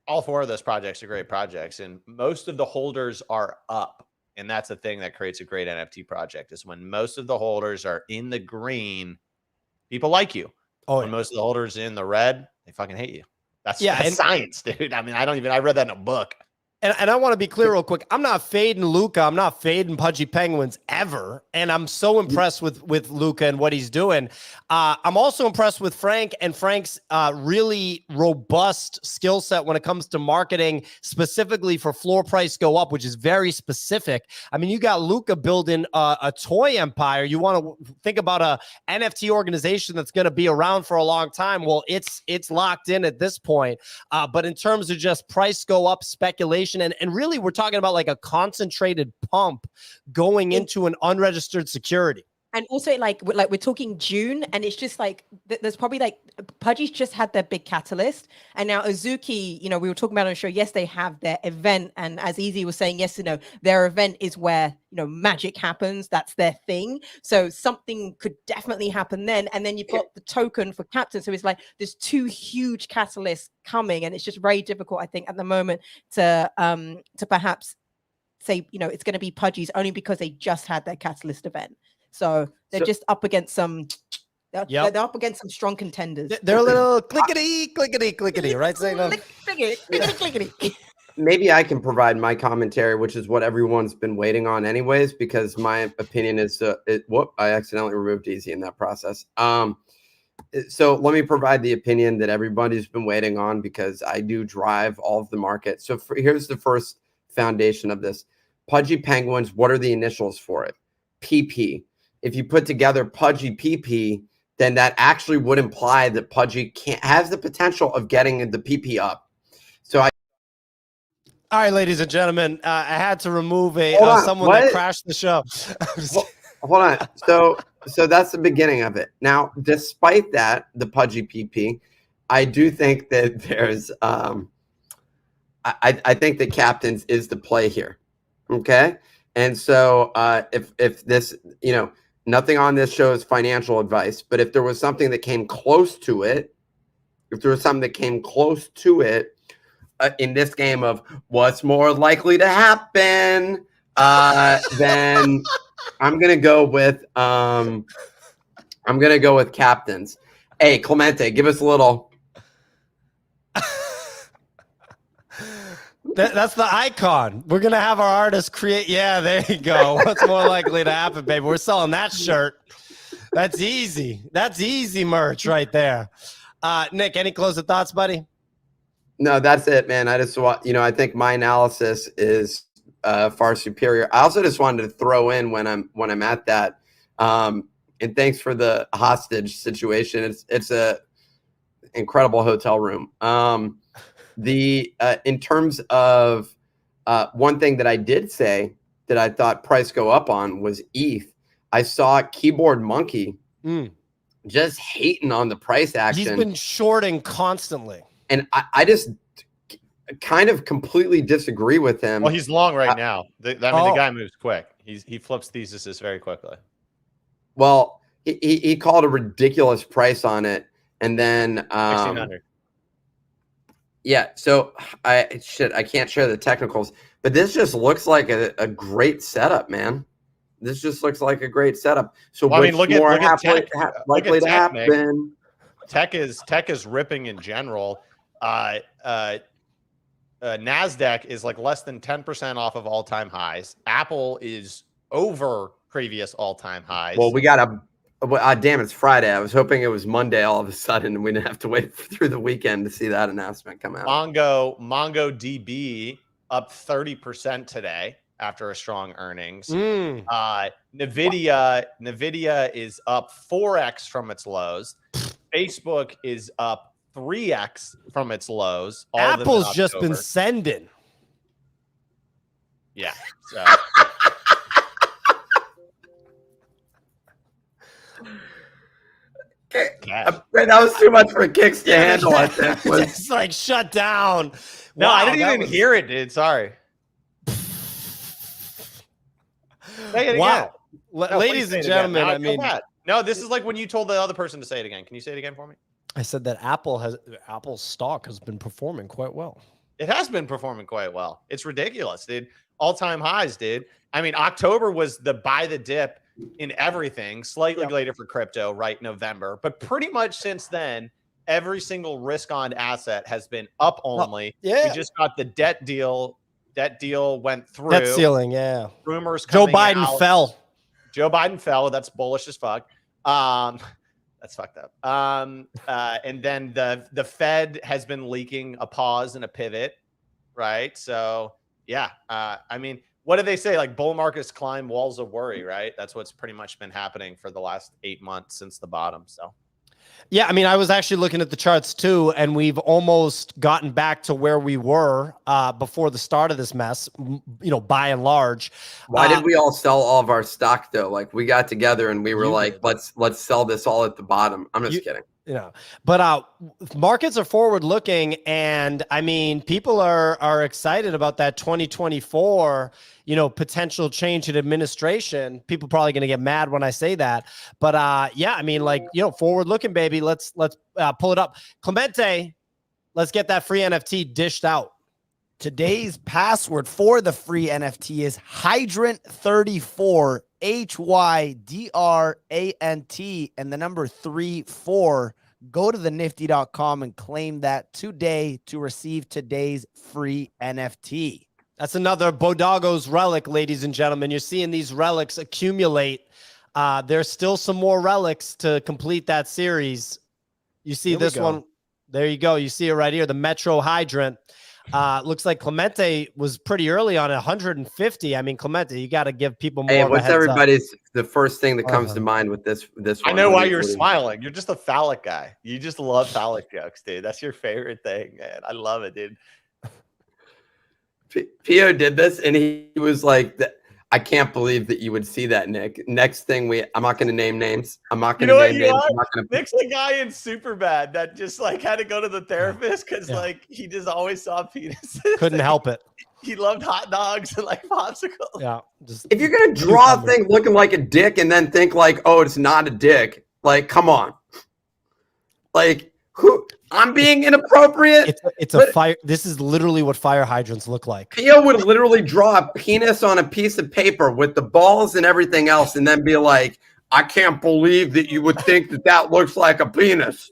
all four of those projects are great projects, and most of the holders are up. And that's the thing that creates a great NFT project, is when most of the holders are in the green, people like you. Oh, when most of the holders in the red, they fucking hate you. That's and science, dude. I mean, I read that in a book. And I want to be clear real quick. I'm not fading Luca. I'm not fading Pudgy Penguins ever. And I'm so impressed with Luca and what he's doing. I'm also impressed with Frank and Frank's really robust skill set when it comes to marketing, specifically for floor price go up, which is very specific. I mean, you got Luca building a toy empire. You want to think about a NFT organization that's going to be around for a long time. Well, it's locked in at this point. But in terms of just price go up speculation, and really we're talking about like a concentrated pump going into an unregistered security. And also, like we're talking June, and it's just like there's probably like Pudgy's just had their big catalyst, and now Azuki, we were talking about on the show. Yes, they have their event, and as Easy was saying, yes, their event is where magic happens. That's their thing. So something could definitely happen then, and then you've got the token for Captain. So it's like there's two huge catalysts coming, and it's just very difficult, I think, at the moment to perhaps say it's going to be Pudgy's only because they just had their catalyst event. So they're just up against some. They're up against some strong contenders. They're a little clickety, right? Clickety. Maybe I can provide my commentary, which is what everyone's been waiting on, anyways, because my opinion is I accidentally removed Easy in that process. So let me provide the opinion that everybody's been waiting on, because I do drive all of the market. So here's the first foundation of this: Pudgy Penguins. What are the initials for it? PP. If you put together Pudgy PP, then that actually would imply that Pudgy has the potential of getting the PP up. So all right, ladies and gentlemen, I had to remove someone that crashed the show. Hold on. So that's the beginning of it. Now, despite that, the Pudgy PP, I do think that there's I think that Captainz is the play here. Okay. And so if this, nothing on this show is financial advice, but if there was something that came close to it, in this game of what's more likely to happen, then I'm gonna go with Captainz. Hey, Clemente, give us a little. That's the icon. We're gonna have our artists create. Yeah, there you go. What's more likely to happen, baby? We're selling that shirt. That's easy. That's easy merch right there. Nick, any closing thoughts, buddy? No, that's it, man. I just want, I think my analysis is far superior. I also just wanted to throw in when I'm at that. And thanks for the hostage situation. It's a incredible hotel room. In terms of one thing that I did say that I thought price go up on was ETH. I saw Keyboard Monkey just hating on the price action. He's been shorting constantly. And I just kind of completely disagree with him. Well, he's long right now. The guy moves quick. He flips theses very quickly. Well, he called a ridiculous price on it. And then 1600. Yeah, so I can't share the technicals, but this just looks like a great setup, man. This just looks like a great setup. So well, I mean, look at tech. Likely to happen. Tech is ripping in general. NASDAQ is like less than 10% off of all-time highs. Apple is over previous all-time highs. Well, we got damn, it's Friday. I was hoping it was Monday all of a sudden, and we didn't have to wait through the weekend to see that announcement come out. MongoDB up 30% today after a strong earnings. Nvidia is up 4x from its lows. Facebook is up 3x from its lows. Apple's just been sending. Yeah. So. That was too much for Kicks to handle. I think it's like shut down. No, wow, I didn't even hear it, dude. Sorry. Say it again. No, ladies and gentlemen, I mean, no, this is like when you told the other person to say it again. Can you say it again for me? I said that Apple's stock has been performing quite well. It has been performing quite well. It's ridiculous, dude. All-time highs, dude. I mean, October was the buy the dip in everything, slightly later for crypto, right? November. But pretty much since then, every single risk on asset has been up only. Yeah. We just got the debt deal. Debt deal went through. Debt ceiling, yeah. Rumors Joe coming Biden out. fell. Joe Biden fell. That's bullish as fuck. That's fucked up. And then the Fed has been leaking a pause and a pivot, right? So yeah, I mean, what do they say? Like bull markets climb walls of worry, right? That's what's pretty much been happening for the last 8 months since the bottom. So yeah, I mean, I was actually looking at the charts too, and we've almost gotten back to where we were before the start of this mess, by and large. Why did we all sell all of our stock though? Like we got together and we were like, let's sell this all at the bottom. I'm just kidding. But markets are forward looking, and I mean, people are excited about that 2024, potential change in administration. People probably going to get mad when I say that, but yeah, I mean, like, forward looking, baby. Let's pull it up. Clemente, let's get that free NFT dished out. Today's password for the free NFT is Hydrant34, HYDRANT, and the number 34. Go to thenifty.com and claim that today to receive today's free NFT. That's another Bodago's relic, ladies and gentlemen. You're seeing these relics accumulate. There's still some more relics to complete that series. You see this one. There you go. You see it right here, the Metro Hydrant. Looks like Clemente was pretty early on 150. I mean, Clemente, you got to give people more. Hey, of a what's heads everybody's the first thing that comes to mind with this one? I know why you're smiling. You're just a phallic guy. You just love phallic jokes, dude. That's your favorite thing, man. I love it, dude. Pio did this, and he was like, I can't believe that you would see that, Nick. Next thing I'm not going to name names. I'm not going to name names. Nick's the guy in Superbad that just like had to go to the therapist because like he just always saw penises. Couldn't help it. He loved hot dogs and like popsicles. Yeah. If you're going to draw a thing looking like a dick and then think like, oh, it's not a dick, like, come on. Like, Who? I'm being inappropriate. It's a fire. This is literally what fire hydrants look like. Pio would literally draw a penis on a piece of paper with the balls and everything else, and then be like, "I can't believe that you would think that that looks like a penis."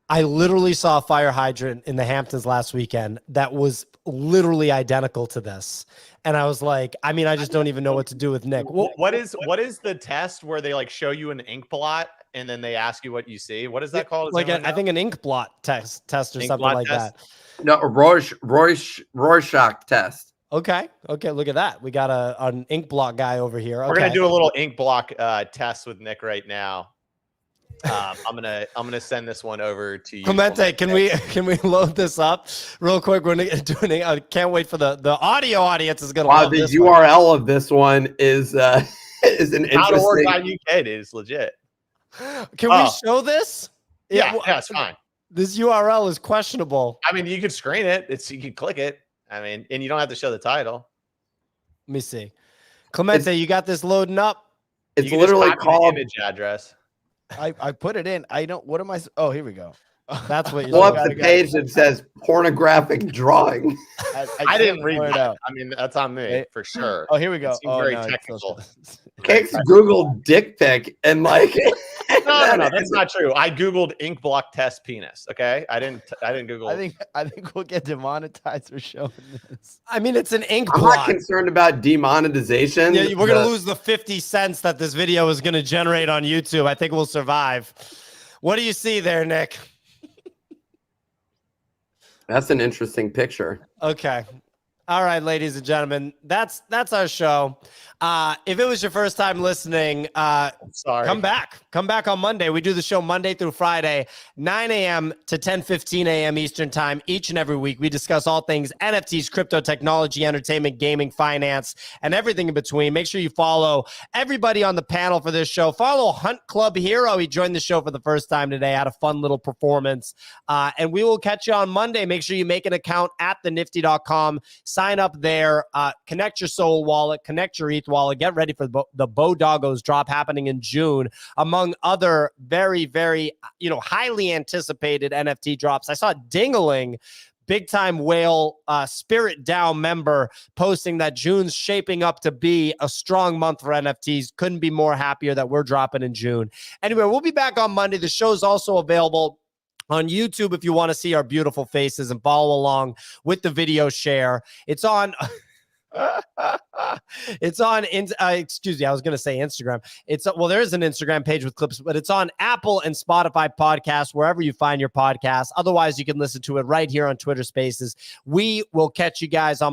I literally saw a fire hydrant in the Hamptons last weekend that was literally identical to this. And I was like, I mean, I just don't even know what to do with Nick. What is the test where they like show you an ink blot and then they ask you what you see? What is that called? Like I think an ink blot test or Ink something blot like test? that. No, a Rorschach test. Okay. Look at that. We got an ink blot guy over here. We're gonna do a little ink block test with Nick right now. I'm gonna send this one over to you. Clemente, can we load this up real quick? We're gonna do it. I can't wait for the audio audience is gonna love The this URL of this one is an interesting. .org.uk, dude. It's legit. Can we show this? Yeah, it's fine. This URL is questionable. I mean, you could screen it. You can click it. I mean, and you don't have to show the title. Let me see. Clemente, you got this loading up? It's literally called image address. I put it in. I don't. What am I? Oh, here we go. That's what pull up the page that says pornographic drawing. I didn't read that. I mean, that's on me for sure. Oh, here we go. It seems Oh, very no, technical. Kicks Google dick pic and like. No, that's not true. I googled ink block test penis. Okay, I didn't Google. I think we'll get demonetized for showing this. I mean, it's an ink I'm blot. not concerned about demonetization. Yeah, we're gonna lose the 50 cents that this video is gonna generate on YouTube. I think we'll survive. What do you see there, Nick? That's an interesting picture. Okay. All right, ladies and gentlemen, that's our show. If it was your first time listening, sorry. Come back on Monday. We do the show Monday through Friday, 9 a.m. to 10:15 a.m. Eastern time each and every week. We discuss all things NFTs, crypto, technology, entertainment, gaming, finance, and everything in between. Make sure you follow everybody on the panel for this show. Follow Hunt Club Hero. He joined the show for the first time today. Had a fun little performance. And we will catch you on Monday. Make sure you make an account at thenifty.com. Sign up there. Connect your Soul wallet. Connect your ETH wallet. Get ready for the Bodoggos drop happening in June, among other very, very, highly anticipated NFT drops. I saw Dingaling, big time whale, Spirit DAO member, posting that June's shaping up to be a strong month for NFTs. Couldn't be more happier that we're dropping in June. Anyway, we'll be back on Monday. The show's also available on YouTube if you want to see our beautiful faces and follow along with the video share. It's on excuse me, I was going to say Instagram. There is an Instagram page with clips, but it's on Apple and Spotify podcasts, wherever you find your podcasts. Otherwise, you can listen to it right here on Twitter Spaces. We will catch you guys on